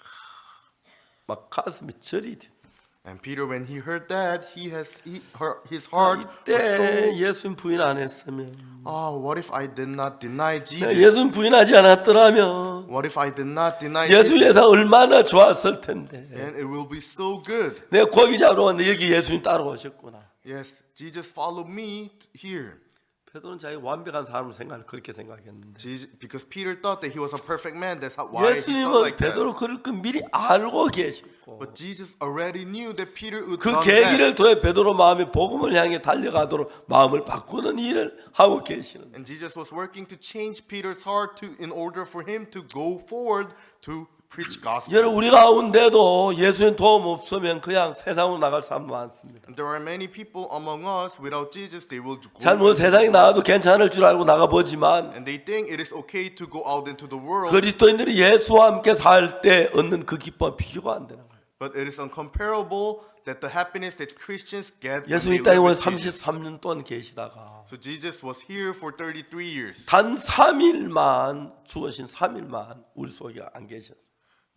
S1: 막 가슴이 저리
S2: And Peter, when he heard that, his heart was
S1: 이때
S2: so,
S1: 예수님 부인 안 했으면
S2: oh, what if I did not deny Jesus?
S1: 예수님 부인하지 않았더라면
S2: What if I did not deny
S1: 예수
S2: Jesus?
S1: 예상 얼마나 좋았을 텐데
S2: And it will be so good.
S1: 내가 고기 잡으러 왔는데 여기 예수님 따라오셨구나.
S2: Yes, Jesus followed me here.
S1: 베드로는 자기 완벽한 사람을 그렇게 생각했는데
S2: Because Peter thought that he was a perfect man. That's why he felt
S1: 예수님은
S2: like that.
S1: 베드로 그럴 거 미리 알고 계시고
S2: But Jesus already knew that Peter would
S1: 그
S2: done that.
S1: 계기를 통해 베드로 마음이 복음을 향해 달려가도록 마음을 바꾸는 일을 하고 계시는
S2: And Jesus was working to change Peter's heart in order for him to go forward to preach gospel.
S1: 여러분 우리 가운데도 예수님 도움 없으면 그냥 세상으로 나갈 사람 많습니다.
S2: And there are many people among us without Jesus they will go
S1: 잘못 세상에 나가도 괜찮을 줄 알고 나가보지만
S2: and they think it is okay to go out into the world.
S1: 그리스도인들이 예수와 함께 살 때 얻는 그 기쁨 비교가 안 되는 거예요.
S2: But it is incomparable that the happiness that Christians get when
S1: 예수님
S2: they
S1: 이 땅에
S2: live
S1: 와
S2: with Jesus.
S1: 33년 동안 계시다가
S2: So Jesus was here for 33 years.
S1: 단 3일만 죽으신 3일만 우리 속에 안 계셨어요.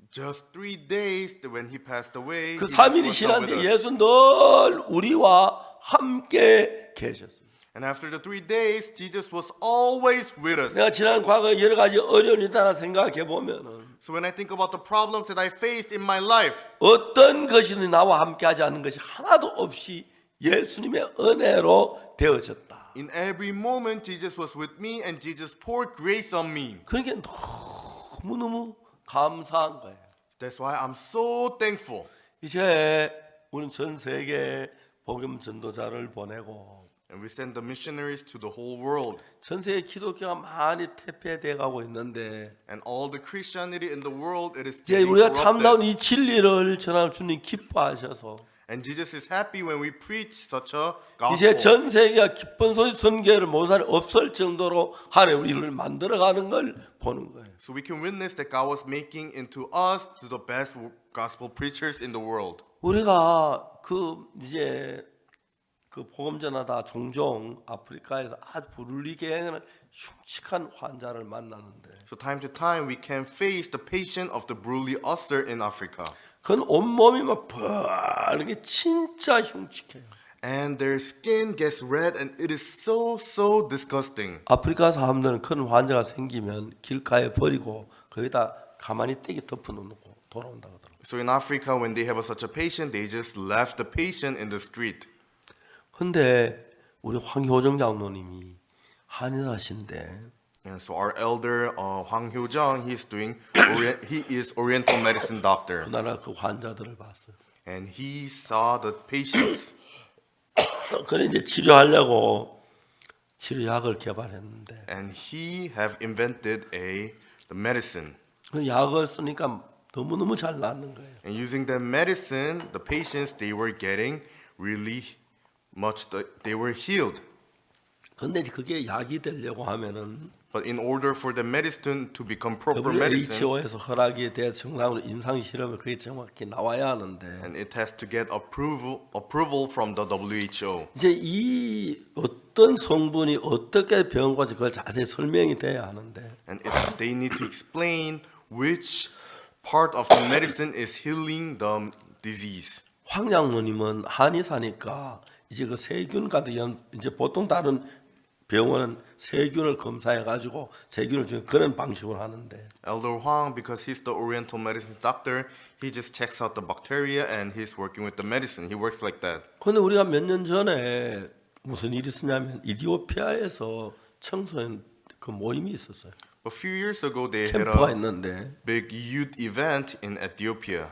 S2: Just 3 days when he passed away.
S1: 그
S2: Jesus
S1: 3일이
S2: was not with
S1: 지났는데
S2: us.
S1: 예수 늘 우리와 함께 계셨어요.
S2: And after the 3 days, Jesus was always with us.
S1: 내가 지난 과거에 여러 가지 어려움이 있다나 생각해 보면은
S2: So when I think about the problems that I faced in my life,
S1: 어떤 것이든 나와 함께하지 않는 것이 하나도 없이 예수님의 은혜로 되어졌다.
S2: in every moment, Jesus was with me and Jesus poured grace on me.
S1: 그게 너무너무 감사한 거예요.
S2: That's why I'm so thankful.
S1: 이제 우리는 전 세계에 복음 전도자를 보내고
S2: And we send the missionaries to the whole world.
S1: 전 세계 기독교가 많이 퇴폐돼 가고 있는데
S2: And all the Christianity in the world, it is
S1: 이제
S2: getting
S1: 우리가
S2: corrupted.
S1: 참다운 이 진리를 전하는 주님 기뻐하셔서
S2: And Jesus is happy when we preach such a
S1: 이제
S2: gospel.
S1: 전 세계가 기쁜 소식 선교를 모든 사람이 없을 정도로 하나님 우리를 만들어가는 걸 보는 거예요.
S2: So we can witness that God was making into us to the best gospel preachers in the world.
S1: 우리가 이제 복음 전하다 종종 아프리카에서 아주 불리게 하는 흉측한 환자를 만나는데
S2: So time to time we can face the patient of the Bruley ulcer in Africa.
S1: 그건 온몸이 막 펄게 진짜 흉측해요.
S2: And their skin gets red and it is so disgusting.
S1: 아프리카 사람들은 큰 환자가 생기면 길가에 버리고 거기다 가만히 떼기 덮어놓고 돌아온다고 하더라고요.
S2: So in Africa, when they have such a patient, they just left the patient in the street.
S1: 근데 우리 황효정 장로님이 한의사신데
S2: And so our elder Hwang Hyo-jung, he is Oriental medicine doctor,
S1: 그나라 그 환자들을 봤어요.
S2: and he saw the patients.
S1: 그래 이제 치료하려고 치료약을 개발했는데
S2: And he have invented the medicine.
S1: 그 약을 쓰니까 너무너무 잘 낫는 거예요.
S2: And using that medicine, the patients they were getting really much. They were healed.
S1: 근데 그게 약이 되려고 하면은
S2: But in order for the medicine to become proper medicine,
S1: WHO에서 허락에 대해 정상으로 임상 실험을 그게 정확히 나와야 하는데
S2: and it has to get approval from the WHO.
S1: 이제 이 어떤 성분이 어떻게 병과지 그걸 자세히 설명이 돼야 하는데
S2: And they need to explain which part of the medicine is healing the disease.
S1: 황 장로님은 한의사니까 이제 그 세균 같은 이제 보통 다른 병원은 세균을 검사해 가지고 세균을 주는 그런 방식으로 하는데
S2: Elder Hwang, because he's the Oriental medicine doctor, he just checks out the bacteria and he's working with the medicine. He works like that.
S1: 근데 우리가 몇 년 전에 무슨 일이 있었냐면 이디오피아에서 청소년 그 모임이 있었어요.
S2: A few years ago, they had
S1: 캠프가
S2: a
S1: 있는데
S2: big youth event in Ethiopia.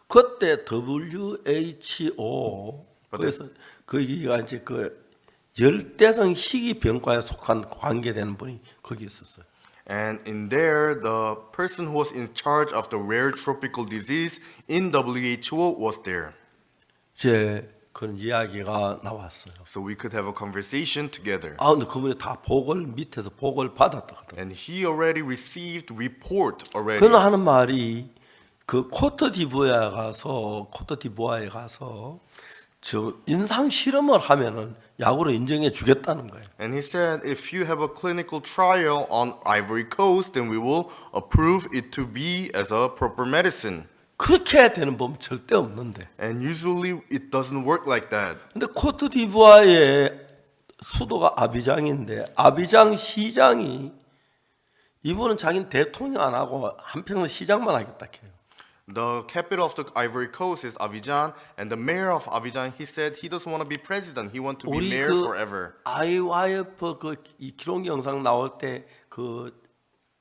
S1: 그때 WHO 그래서 거기가 이제 그 열대성 희귀병과에 속한 관계되는 분이 거기 있었어요.
S2: And in there, the person who was in charge of the rare tropical disease in WHO was there.
S1: 이제 그런 이야기가 나왔어요.
S2: So we could have a conversation together.
S1: 아 근데 그분이 다 복을 밑에서 복을 받았다 그러더라고요.
S2: And he already received report already.
S1: 그는 하는 말이 그 코트디부아에 가서 저 인상 실험을 하면은 약으로 인정해 주겠다는 거예요.
S2: And he said, if you have a clinical trial on Ivory Coast, then we will approve it to be as a proper medicine.
S1: 그렇게 되는 법은 절대 없는데.
S2: And usually it doesn't work like that.
S1: 근데 코트디부아의 수도가 아비장인데 아비장 시장이 이분은 자기는 대통령 안 하고 한평생 시장만 하겠다 해요.
S2: The capital of the Ivory Coast is Abidjan, and the mayor of Abidjan, he said he doesn't want to be president. He wants to be
S1: 우리
S2: mayor
S1: 그
S2: forever.
S1: IYF 이 기록 영상 나올 때 그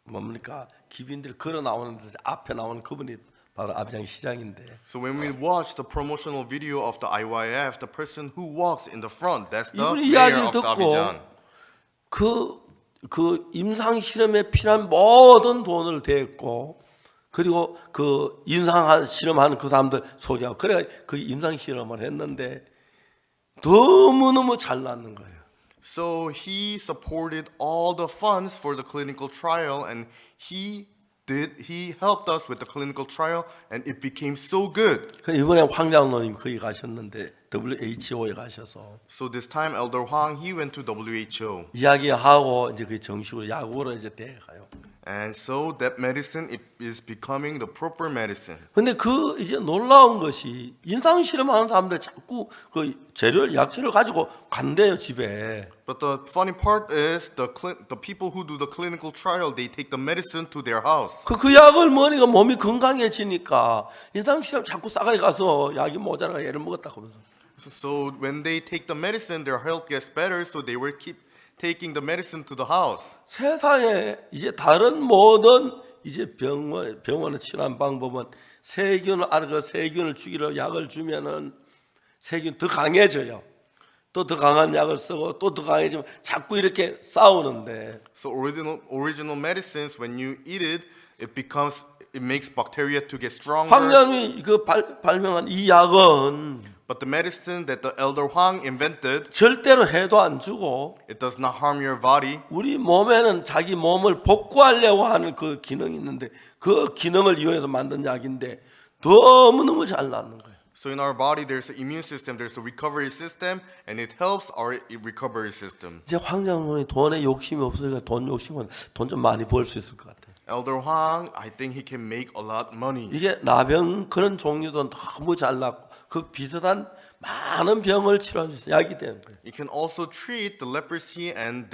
S1: 뭡니까 기빈들 걸어 나오는데 앞에 나오는 그분이 바로 아비장 시장인데.
S2: So when we watch the promotional video of the IYF, the person who walks in the front, that's the
S1: 이분이
S2: mayor
S1: 이야기를
S2: of the
S1: 듣고
S2: Abidjan.
S1: 그 임상 실험에 필요한 모든 돈을 대고 그리고 그 임상 실험하는 그 사람들 소개하고 그래 그 임상 실험을 했는데 너무너무 잘 낫는 거예요.
S2: So he supported all the funds for the clinical trial, and he he helped us with the clinical trial, and it became so good.
S1: 그 이번에 황 장로님 거기 가셨는데 WHO에 가셔서
S2: So this time, Elder Huang, he went to WHO.
S1: 이야기하고 이제 그 정식으로 약으로 이제 대가요.
S2: And so that medicine is becoming the proper medicine.
S1: 근데 그 이제 놀라운 것이 인상 실험하는 사람들 자꾸 그 재료 약재를 가지고 간대요 집에.
S2: But the funny part is the people who do the clinical trial, they take the medicine to their house.
S1: 그 약을 먹으니까 몸이 건강해지니까 인상 실험 자꾸 싸가지 가서 약이 모자라가 얘를 먹었다 하면서.
S2: So when they take the medicine, their health gets better. So they will keep taking the medicine to the house.
S1: 세상에 이제 다른 모든 이제 병원에 치료한 방법은 세균을 죽이러 약을 주면은 세균 더 강해져요. 또 더 강한 약을 쓰고 또 더 강해지면 자꾸 이렇게 싸우는데
S2: So original medicines, when you eat it, it makes bacteria to get stronger.
S1: 황장이 그 발명한 이 약은
S2: But the medicine that the Elder Huang invented,
S1: 절대로 해도 안 주고
S2: it does not harm your body.
S1: 우리 몸에는 자기 몸을 복구하려고 하는 그 기능이 있는데 그 기능을 이용해서 만든 약인데 너무너무 잘 낫는 거예요.
S2: So in our body, there's an immune system, there's a recovery system, and it helps our recovery system.
S1: 이제 황장로이 돈에 욕심이 없으니까 돈 좀 많이 벌 수 있을 것 같아요.
S2: Elder Huang, I think he can make a lot money.
S1: 이게 나병 그런 종류도 너무 잘 낫고 그 비슷한 많은 병을 치료할 수 있어요. 약이 되는 거예요.
S2: It can also treat the leprosy and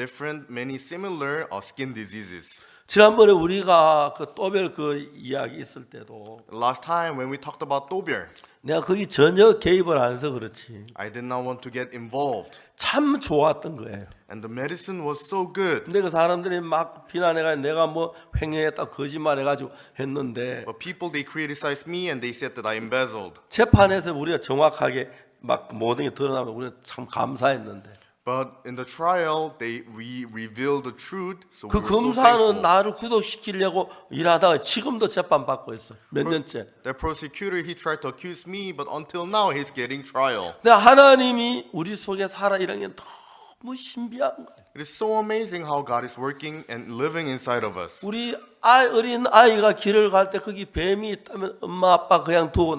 S2: many similar skin diseases.
S1: 지난번에 우리가 그 또별 그 이야기 있을 때도
S2: Last time when we talked about Tobier,
S1: 내가 거기 전혀 개입을 안 해서 그렇지
S2: I did not want to get involved.
S1: 참 좋았던 거예요.
S2: And the medicine was so good.
S1: 근데 그 사람들이 막 비난해가지고 내가 뭐 횡령했다 거짓말해가지고 했는데
S2: But people, they criticized me and they said that I embezzled.
S1: 재판에서 우리가 정확하게 막 모든 게 드러나면 우리가 참 감사했는데
S2: But in the trial, we revealed the truth. So
S1: 그
S2: we were so
S1: 검사는
S2: thankful.
S1: 나를 구속시키려고 일하다가 지금도 재판 받고 있어. 몇 년째.
S2: The prosecutor, he tried to accuse me, but until now, he's getting trial.
S1: 근데 하나님이 우리 속에 살아 이런 게 너무 신비한 거예요.
S2: It is so amazing how God is working and living inside of us.
S1: 우리 어린 아이가 길을 갈 때 거기 뱀이 있다면 엄마 아빠 그냥 두고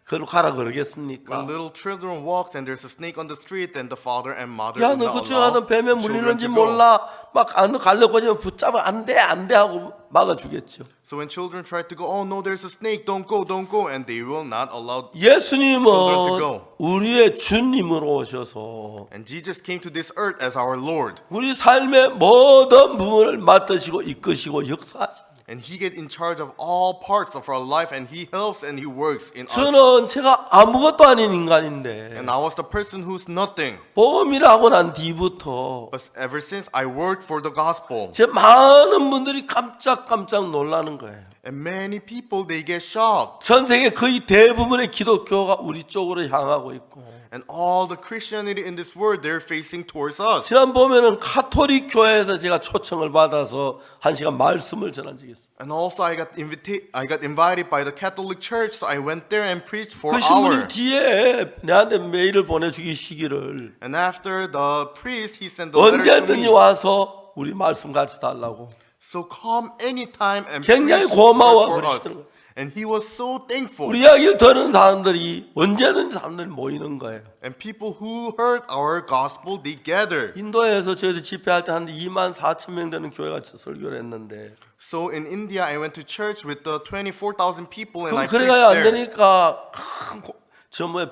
S1: 그로 가라 그러겠습니까?
S2: When little children walks and there's a snake on the street, then the father and mother
S1: 야,
S2: will
S1: 너
S2: not
S1: 그쪽에
S2: allow
S1: 가던 뱀에
S2: children
S1: 물리는지
S2: to go.
S1: 몰라. 막 너 가려고 하면 붙잡아 안 돼 하고 막아주겠죠.
S2: So when children try to go, oh no, there's a snake, don't go, and they will not allow.
S1: 예수님은
S2: children to go.
S1: 우리의 주님으로 오셔서
S2: And Jesus came to this earth as our Lord,
S1: 우리 삶의 모든 부분을 맡으시고 이끄시고 역사하십니다.
S2: and He get in charge of all parts of our life, and He helps and He works in us.
S1: 제가 아무것도 아닌 인간인데
S2: And I was the person who's nothing,
S1: 보험이라 하고 난 뒤부터
S2: but ever since I worked for the gospel,
S1: 제 많은 분들이 깜짝 놀라는 거예요.
S2: and many people, they get shocked.
S1: 전 세계 거의 대부분의 기독교가 우리 쪽으로 향하고 있고
S2: And all the Christianity in this world, they're facing towards us.
S1: 지난 보면은 카톨릭 교회에서 제가 초청을 받아서 1시간 말씀을 전한 적이 있어요.
S2: And also I got invited by the Catholic Church, so I went there and preached for
S1: 그
S2: an
S1: 신부님
S2: hour.
S1: 뒤에 내한테 메일을 보내주시기를
S2: And after the priest, he sent a letter to
S1: 언제든지
S2: me.
S1: 와서 우리 말씀 같이 달라고.
S2: So come anytime and
S1: 굉장히
S2: preach
S1: 고마워
S2: for us.
S1: 그러시더라고요.
S2: And he was so thankful.
S1: 우리 이야기를 들은 사람들이 언제든지 사람들이 모이는 거예요.
S2: And people who heard our gospel, they gathered.
S1: 인도에서 저희들 집회할 때 한 24,000명 되는 교회가 설교를 했는데
S2: So in India, I went to church with the 24,000 people, and I
S1: 그래가야 안
S2: preached there.
S1: 되니까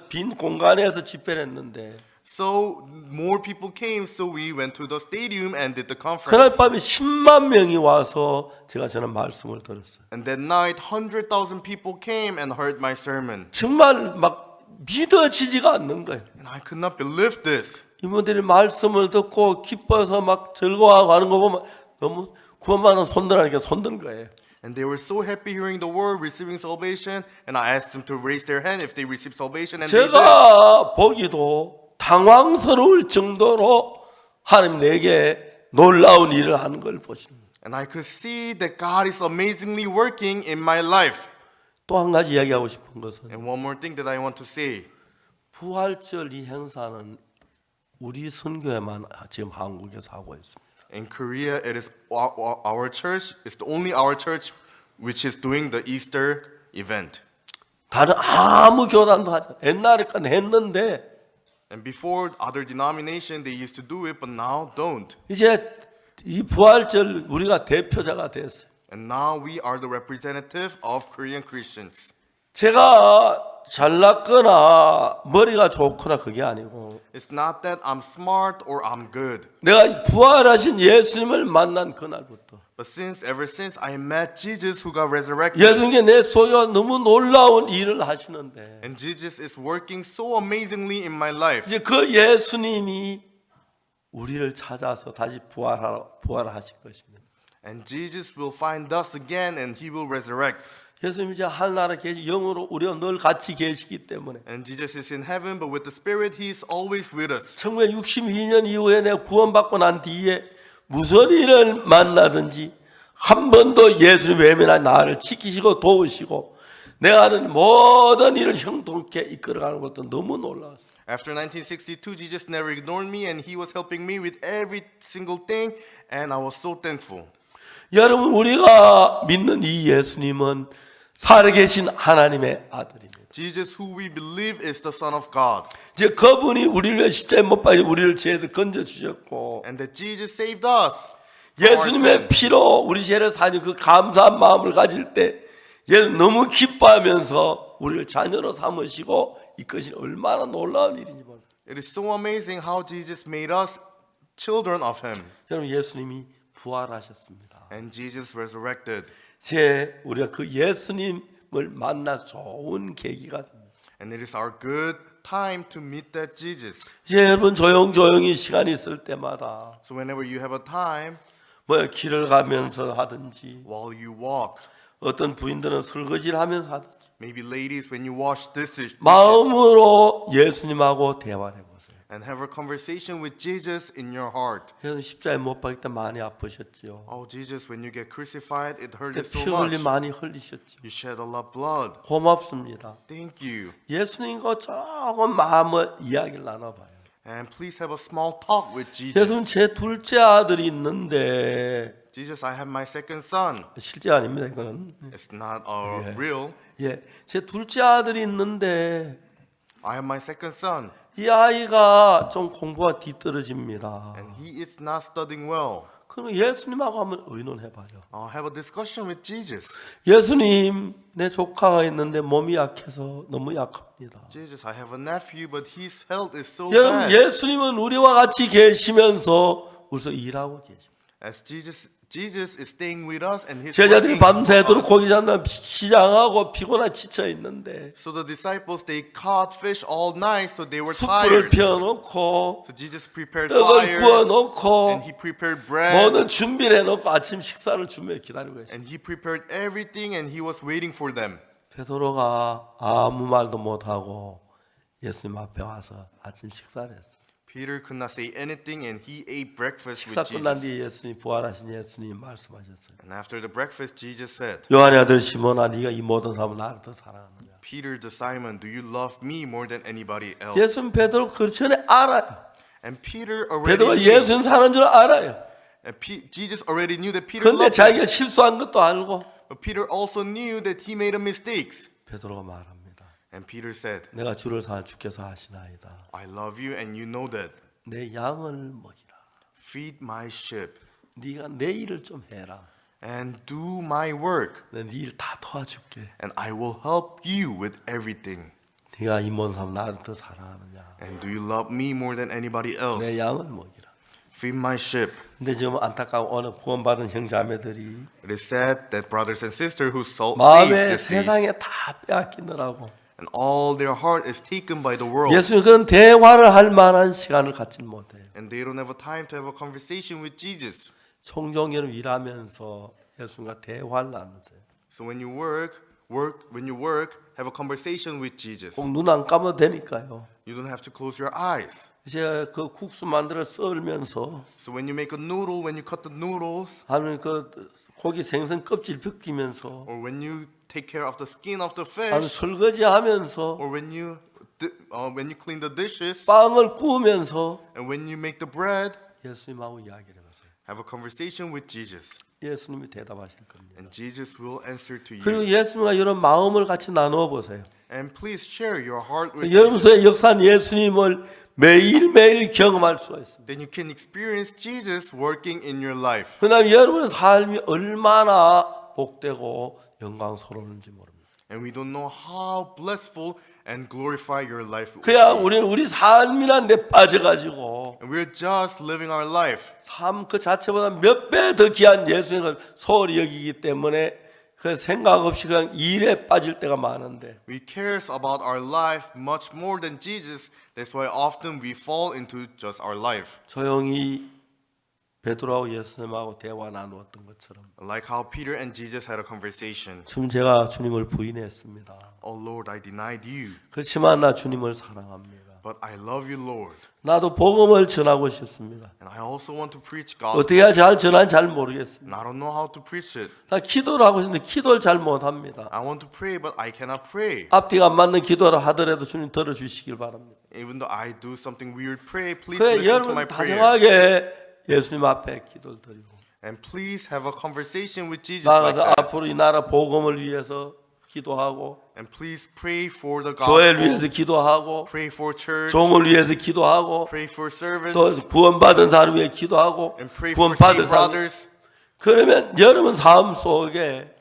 S1: 빈 공간에서 집회를 했는데
S2: So more people came, so we went to the stadium and did the conference.
S1: 그날 밤에 10만 명이 와서 제가 저는 말씀을 들었어요.
S2: And that night, 100,000 people came and heard my sermon.
S1: 정말 막 믿어지지가 않는 거예요.
S2: And I could not believe this.
S1: 이모들이 말씀을 듣고 기뻐서 막 즐거워하고 하는 거 보면 너무 구원받은 손들하니까 손든 거예요.
S2: And they were so happy hearing the word, receiving salvation. And I asked them to raise their hand if they received salvation, and they did.
S1: 제가 보기도 당황스러울 정도로 하나님 내게 놀라운 일을 하는 걸 보시는 거예요.
S2: And I could see that God is amazingly working in my life.
S1: 또 한 가지 이야기하고 싶은 것은
S2: And one more thing that I want to say.
S1: 부활절 이 행사는 우리 선교회만 지금 한국에서 하고 있습니다.
S2: In Korea, it is our church. It's only our church which is doing the Easter event.
S1: 다른 아무 교단도 하지 않아요. 옛날에 건 했는데
S2: And before other denomination they used to do it, but now don't.
S1: 이제 이 부활절 우리가 대표자가 됐어요.
S2: And now we are the representative of Korean Christians.
S1: 제가 잘났거나 머리가 좋거나 그게 아니고
S2: It's not that I'm smart or I'm good,
S1: 내가 부활하신 예수님을 만난 그날부터
S2: but ever since I met Jesus who got resurrected,
S1: 예수님께 내 속에 너무 놀라운 일을 하시는데
S2: and Jesus is working so amazingly in my life.
S1: 이제 그 예수님이 우리를 찾아서 다시 부활하실 것입니다.
S2: And Jesus will find us again and he will resurrect.
S1: 예수님이 이제 하늘나라에 계시 영으로 우리와 늘 같이 계시기 때문에
S2: And Jesus is in heaven, but with the Spirit, he is always with us.
S1: 1962년 이후에 내가 구원받고 난 뒤에 무슨 일을 만나든지 한 번도 예수님 외면한 나를 지키시고 도우시고 내가 하는 모든 일을 형통케 이끌어가는 것도 너무 놀라웠어요.
S2: After 1962, Jesus never ignored me and he was helping me with every single thing, and I was so thankful.
S1: 여러분 우리가 믿는 이 예수님은 살아계신 하나님의 아들입니다.
S2: Jesus, who we believe is the Son of God,
S1: 이제 그분이 우리를 위해 십자가에 못 박혀 우리를 죄에서 건져 주셨고
S2: and that Jesus saved us. from our
S1: 예수님의
S2: sin.
S1: 피로 우리 죄를 사는 그 감사한 마음을 가질 때 예수 너무 기뻐하면서 우리를 자녀로 삼으시고 이것이 얼마나 놀라운 일인지 몰라요.
S2: It is so amazing how Jesus made us children of him.
S1: 여러분 예수님이 부활하셨습니다.
S2: And Jesus resurrected.
S1: 우리가 그 예수님을 만나 좋은 계기가 됩니다.
S2: And it is our good time to meet that Jesus.
S1: 이제 여러분 조용히 시간이 있을 때마다
S2: So whenever you have a time,
S1: 길을 가면서 하든지
S2: while you walk,
S1: 어떤 부인들은 설거지를 하면서 하든지
S2: maybe ladies when you wash dishes,
S1: 마음으로 예수님하고 대화를 해보세요.
S2: and have a conversation with Jesus in your heart.
S1: 그래서 십자가에 못 박을 때 많이 아프셨죠.
S2: Oh Jesus, when you get crucified, it hurt you
S1: 그때
S2: so
S1: 피 흘림
S2: much.
S1: 많이 흘리셨죠.
S2: You shed a lot of blood.
S1: 고맙습니다.
S2: Thank you.
S1: 예수님과 조금 마음을 이야기를 나눠봐요.
S2: And please have a small talk with Jesus.
S1: 예수님 제 둘째 아들이 있는데
S2: Jesus, I have my second son.
S1: 실제 아닙니다. 이거는
S2: It's not real.
S1: 제 둘째 아들이 있는데
S2: I have my second son,
S1: 이 아이가 좀 공부가 뒤떨어집니다.
S2: and he is not studying well.
S1: 그러면 예수님하고 한번 의논해봐요.
S2: Have a discussion with Jesus.
S1: 예수님, 내 조카가 있는데 몸이 약해서 너무 약합니다.
S2: Jesus, I have a nephew, but his health is so
S1: 여러분,
S2: bad.
S1: 예수님은 우리와 같이 계시면서 우리서 일하고 계십니다.
S2: As Jesus is staying with us, and he's
S1: 제자들이
S2: working for
S1: 밤새도록
S2: us.
S1: 고기 잡는 시장하고 피곤하 지쳐 있는데
S2: So the disciples, they caught fish all night, so they were
S1: 숯불을
S2: tired.
S1: 피워놓고
S2: So Jesus prepared
S1: 떡을
S2: fire,
S1: 구워놓고
S2: and he prepared bread,
S1: 모든 준비를 해놓고 아침 식사를 준비해 기다리고 있어요.
S2: and he prepared everything, and he was waiting for them.
S1: 베드로가 아무 말도 못하고 예수님 앞에 와서 아침 식사를 했어요.
S2: Peter could not say anything, and he ate breakfast
S1: 식사
S2: with
S1: 끝난
S2: Jesus.
S1: 뒤에 예수님 부활하신 예수님이 말씀하셨어요.
S2: And after the breakfast, Jesus said,
S1: 요한의 아들 시몬아 네가 이 모든 사람을 나를 더 사랑하느냐.
S2: Peter the Simon, do you love me more than anybody else?
S1: 예수님 베드로 그 전에 알아요.
S2: And Peter already
S1: 베드로가
S2: knew.
S1: 예수님 사는 줄 알아요.
S2: And Jesus already knew that Peter
S1: 그런데
S2: loved him.
S1: 자기가 실수한 것도 알고
S2: But Peter also knew that he made a mistakes.
S1: 베드로가 말합니다.
S2: And Peter said,
S1: 내가 주를 사는 주께서 하시나이다.
S2: I love you, and you know that.
S1: 내 양을 먹이라.
S2: Feed my sheep
S1: 네가 내 일을 좀 해라.
S2: and do my work,
S1: 내가 네 일 다 도와줄게.
S2: and I will help you with everything.
S1: 네가 이 모든 사람 나를 더 사랑하느냐.
S2: And do you love me more than anybody else?
S1: 내 양을 먹이라.
S2: Feed my sheep.
S1: 근데 지금 안타까운 어느 구원받은 형제자매들이
S2: It is sad that brothers and sisters who saved
S1: 마음에
S2: these days,
S1: 세상에 다 빼앗기느라고
S2: and all their heart is taken by the world,
S1: 예수님 그런 대화를 할 만한 시간을 갖지 못해요.
S2: and they don't have a time to have a conversation with Jesus.
S1: 총종 여러분 일하면서 예수님과 대화를 나누세요.
S2: So when you work, have a conversation with Jesus.
S1: 꼭 눈 안 감아도 되니까요.
S2: You don't have to close your eyes.
S1: 이제 그 국수 만들어 썰면서
S2: So when you make a noodle, when you cut the noodles,
S1: 하는 그 고기 생선 껍질 벗기면서
S2: or when you take care of the skin of the
S1: 하는
S2: fish,
S1: 설거지하면서
S2: or when you clean the dishes,
S1: 빵을 구우면서
S2: and when you make the bread,
S1: 예수님하고 이야기를 해보세요.
S2: have a conversation with Jesus.
S1: 예수님이 대답하실 겁니다.
S2: And Jesus will answer to
S1: 그리고
S2: you.
S1: 예수님과 이런 마음을 같이 나누어 보세요.
S2: And please share your heart with
S1: 여러분
S2: Jesus.
S1: 속에 역사한 예수님을 매일매일 경험할 수가 있습니다.
S2: Then you can experience Jesus working in your life.
S1: 그다음에 여러분의 삶이 얼마나 복되고 영광스러운지 모릅니다.
S2: And we don't know how blissful and glorify your life will
S1: 그냥
S2: be.
S1: 우리는 우리 삶이란 데 빠져가지고
S2: And we're just living our life.
S1: 삶 그 자체보다 몇 배 더 귀한 예수님을 소홀히 여기기 때문에 그 생각 없이 그냥 일에 빠질 때가 많은데
S2: We care about our life much more than Jesus. That's why often we fall into just our life.
S1: 조용히 베드로하고 예수님하고 대화 나누었던 것처럼
S2: Like how Peter and Jesus had a conversation.
S1: 지금 제가 주님을 부인했습니다.
S2: Oh Lord, I denied you,
S1: 그렇지만 나 주님을 사랑합니다.
S2: but I love you, Lord.
S1: 나도 복음을 전하고 싶습니다.
S2: And I also want to preach gospel.
S1: 어떻게 해야 잘 전하는지 잘 모르겠습니다.
S2: And I don't know how to preach it.
S1: 나 기도를 하고 싶은데 기도를 잘 못합니다.
S2: I want to pray, but I cannot pray.
S1: 앞뒤가 안 맞는 기도를 하더라도 주님 들어주시길 바랍니다.
S2: Even though I do something weird, pray, please
S1: 그래
S2: listen to my
S1: 여러분
S2: prayer.
S1: 다정하게 예수님 앞에 기도를 드리고
S2: And please have a conversation with Jesus
S1: 나아가서
S2: like that.
S1: 앞으로 이 나라 복음을 위해서 기도하고
S2: And please pray for the
S1: 교회를 위해서
S2: gospel.
S1: 기도하고
S2: Pray for church.
S1: 종을 위해서 기도하고
S2: Pray for servants.
S1: 또 구원받은 사람을 위해 기도하고
S2: And pray for
S1: 구원받은
S2: saved
S1: 사람
S2: brothers.
S1: 그러면 여러분 삶 속에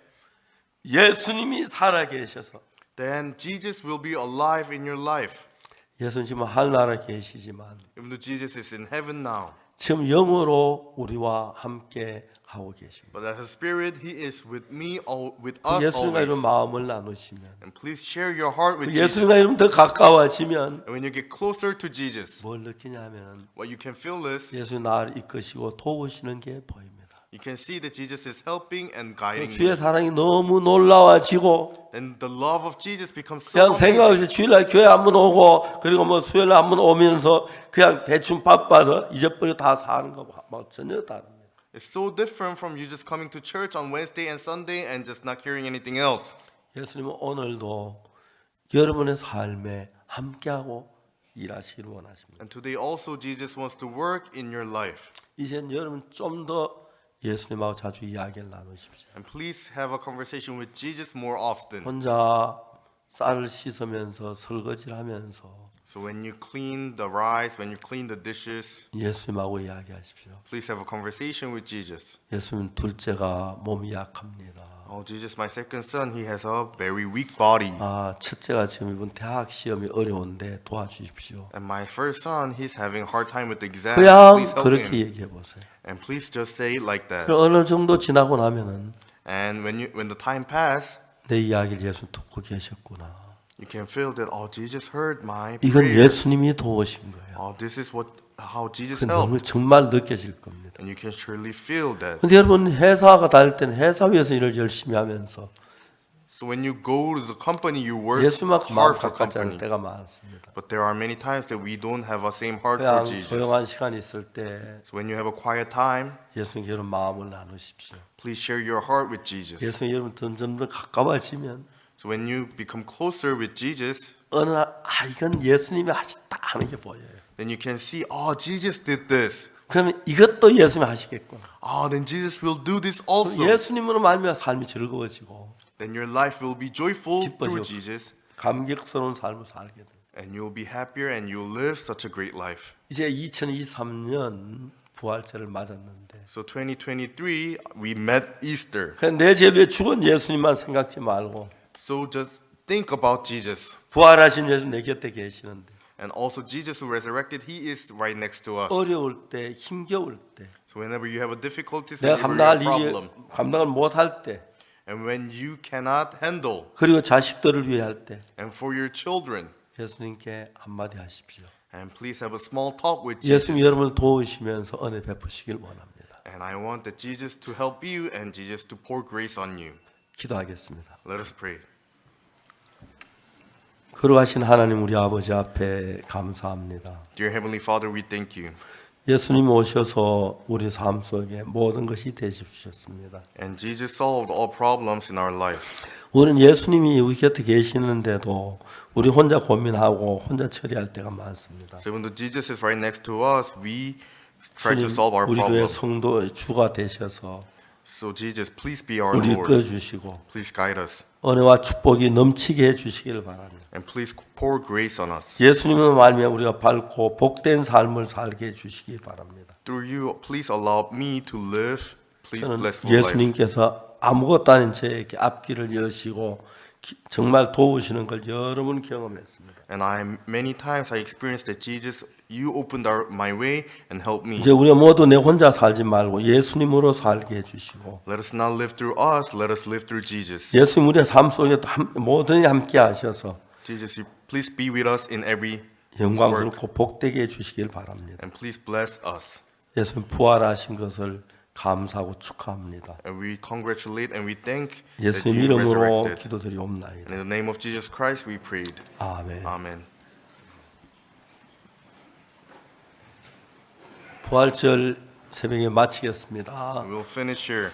S1: 예수님이 살아 계셔서
S2: Then Jesus will be alive in your life.
S1: 예수님 지금 하늘나라에 계시지만
S2: Even though Jesus is in heaven now.
S1: 지금 영으로 우리와 함께 하고 계십니다.
S2: But as a spirit, He is with me, with us
S1: 예수님과
S2: always.
S1: 이런 마음을 나누시면
S2: And please share your heart with Jesus.
S1: 예수님과 이런 더 가까워지면
S2: And when you get closer to Jesus,
S1: 뭘 느끼냐면
S2: what you can feel is
S1: 예수님 나를 이끄시고 도우시는 게 보입니다.
S2: you can see that Jesus is helping and guiding
S1: 주의
S2: you.
S1: 사랑이 너무 놀라워지고
S2: Then the love of Jesus becomes so
S1: 그냥 생각
S2: amazing.
S1: 없이 주일날 교회 한번 오고 그리고 뭐 수요일 한번 오면서 그냥 대충 바빠서 잊어버리고 다 사는 거 막 전혀 다릅니다.
S2: It's so different from you just coming to church on Wednesday and Sunday and just not hearing anything else.
S1: 예수님은 오늘도 여러분의 삶에 함께하고 일하시기를 원하십니다.
S2: And today also Jesus wants to work in your life.
S1: 이젠 여러분 좀 더 예수님하고 자주 이야기를 나누십시오.
S2: And please have a conversation with Jesus more often.
S1: 혼자 쌀을 씻으면서 설거지를 하면서
S2: So when you clean the rice, when you clean the dishes,
S1: 예수님하고 이야기하십시오.
S2: please have a conversation with Jesus.
S1: 예수님 둘째가 몸이 약합니다.
S2: Oh, Jesus, my second son, he has a very weak body.
S1: 아, 첫째가 지금 이번 대학 시험이 어려운데 도와주십시오.
S2: And my first son, he's having a hard time with the exams.
S1: 그냥
S2: Please help
S1: 그렇게
S2: him.
S1: 얘기해 보세요.
S2: And please just say it like that.
S1: 그리고 어느 정도 지나고 나면은
S2: And when the time pass,
S1: 내 이야기를 예수 듣고 계셨구나.
S2: you can feel that, oh, Jesus heard my
S1: 이건
S2: prayer.
S1: 예수님이 도우신 거예요.
S2: Oh, this is how Jesus
S1: 그 너무
S2: helped.
S1: 정말 느껴질 겁니다.
S2: And you can surely feel that.
S1: 근데 여러분 회사가 다닐 때는 회사에서 일을 열심히 하면서
S2: So when you go to the company, you work
S1: 예수님하고 마음
S2: hard for
S1: 가깝지 않을
S2: company.
S1: 때가 많습니다.
S2: But there are many times that we don't have a same heart for
S1: 그냥
S2: Jesus.
S1: 조용한 시간이 있을 때
S2: So when you have a quiet time,
S1: 예수님 여러분 마음을 나누십시오.
S2: please share your heart with Jesus.
S1: 예수님 여러분 점점 더 가까워지면
S2: So when you become closer with Jesus,
S1: 어느 날 이건 예수님이 하셨다 하는 게 보여요.
S2: then you can see, oh, Jesus did this.
S1: 그러면 이것도 예수님이 하시겠구나.
S2: Oh, then Jesus will do this also.
S1: 예수님으로 말미암아 삶이 즐거워지고
S2: Then your life will be joyful through
S1: 기뻐지고
S2: Jesus,
S1: 감격스러운 삶을 살게 돼요.
S2: and you'll be happier and you'll live such a great life.
S1: 이제 2023년 부활절을 맞았는데
S2: So 2023, we met Easter.
S1: 그냥 내 제비에 죽은 예수님만 생각지 말고
S2: So just think about Jesus.
S1: 부활하신 예수님 내 곁에 계시는데
S2: And also Jesus who resurrected, he is right next to us.
S1: 어려울 때 힘겨울 때
S2: So whenever you have a difficulties,
S1: 내가
S2: whenever you have
S1: 감당할
S2: a
S1: 일이
S2: problem,
S1: 감당을 못할 때
S2: and when you cannot handle,
S1: 그리고 자식들을 위해 할 때
S2: and for your children,
S1: 예수님께 한마디 하십시오.
S2: and please have a small talk with Jesus.
S1: 예수님 여러분을 도우시면서 은혜 베푸시길 원합니다.
S2: And I want that Jesus to help you and Jesus to pour grace on you.
S1: 기도하겠습니다.
S2: Let us pray.
S1: 거룩하신 하나님 우리 아버지 앞에 감사합니다.
S2: Dear Heavenly Father, we thank you.
S1: 예수님 오셔서 우리 삶 속에 모든 것이 되시 주셨습니다.
S2: And Jesus solved all problems in our life.
S1: 우리는 예수님이 우리 곁에 계시는데도 우리 혼자 고민하고 혼자 처리할 때가 많습니다.
S2: So even though Jesus is right next to us, we try to
S1: 주님,
S2: solve our
S1: 우리 교회
S2: problems.
S1: 성도의 주가 되셔서
S2: So Jesus, please be our
S1: 우리
S2: Lord.
S1: 이끌어주시고
S2: Please guide us.
S1: 은혜와 축복이 넘치게 해주시길 바랍니다.
S2: And please pour grace on us.
S1: 예수님을 말미암아 우리가 밝고 복된 삶을 살게 해주시기 바랍니다.
S2: Through you, please allow me to live. Please
S1: 저는
S2: blessful life.
S1: 예수님께서 아무것도 아닌 저에게 앞길을 여시고 정말 도우시는 걸 여러 번 경험했습니다.
S2: And many times I experienced that Jesus, you opened my way and helped me.
S1: 이제 우리 모두 내 혼자 살지 말고 예수님으로 살게 해주시고
S2: Let us not live through us. Let us live through Jesus.
S1: 예수님 우리의 삶 속에 모든 함께 하셔서
S2: Jesus, you please be with us in every work.
S1: 영광스럽고 복되게 해주시길 바랍니다.
S2: And please bless us.
S1: 예수님 부활하신 것을 감사하고 축하합니다.
S2: And we congratulate and we thank that
S1: 예수님
S2: you
S1: 이름으로
S2: resurrected.
S1: 기도드리옵나이다.
S2: And in the name of Jesus Christ we prayed.
S1: 아멘.
S2: Amen.
S1: 부활절 새벽에 마치겠습니다.
S2: We'll finish here.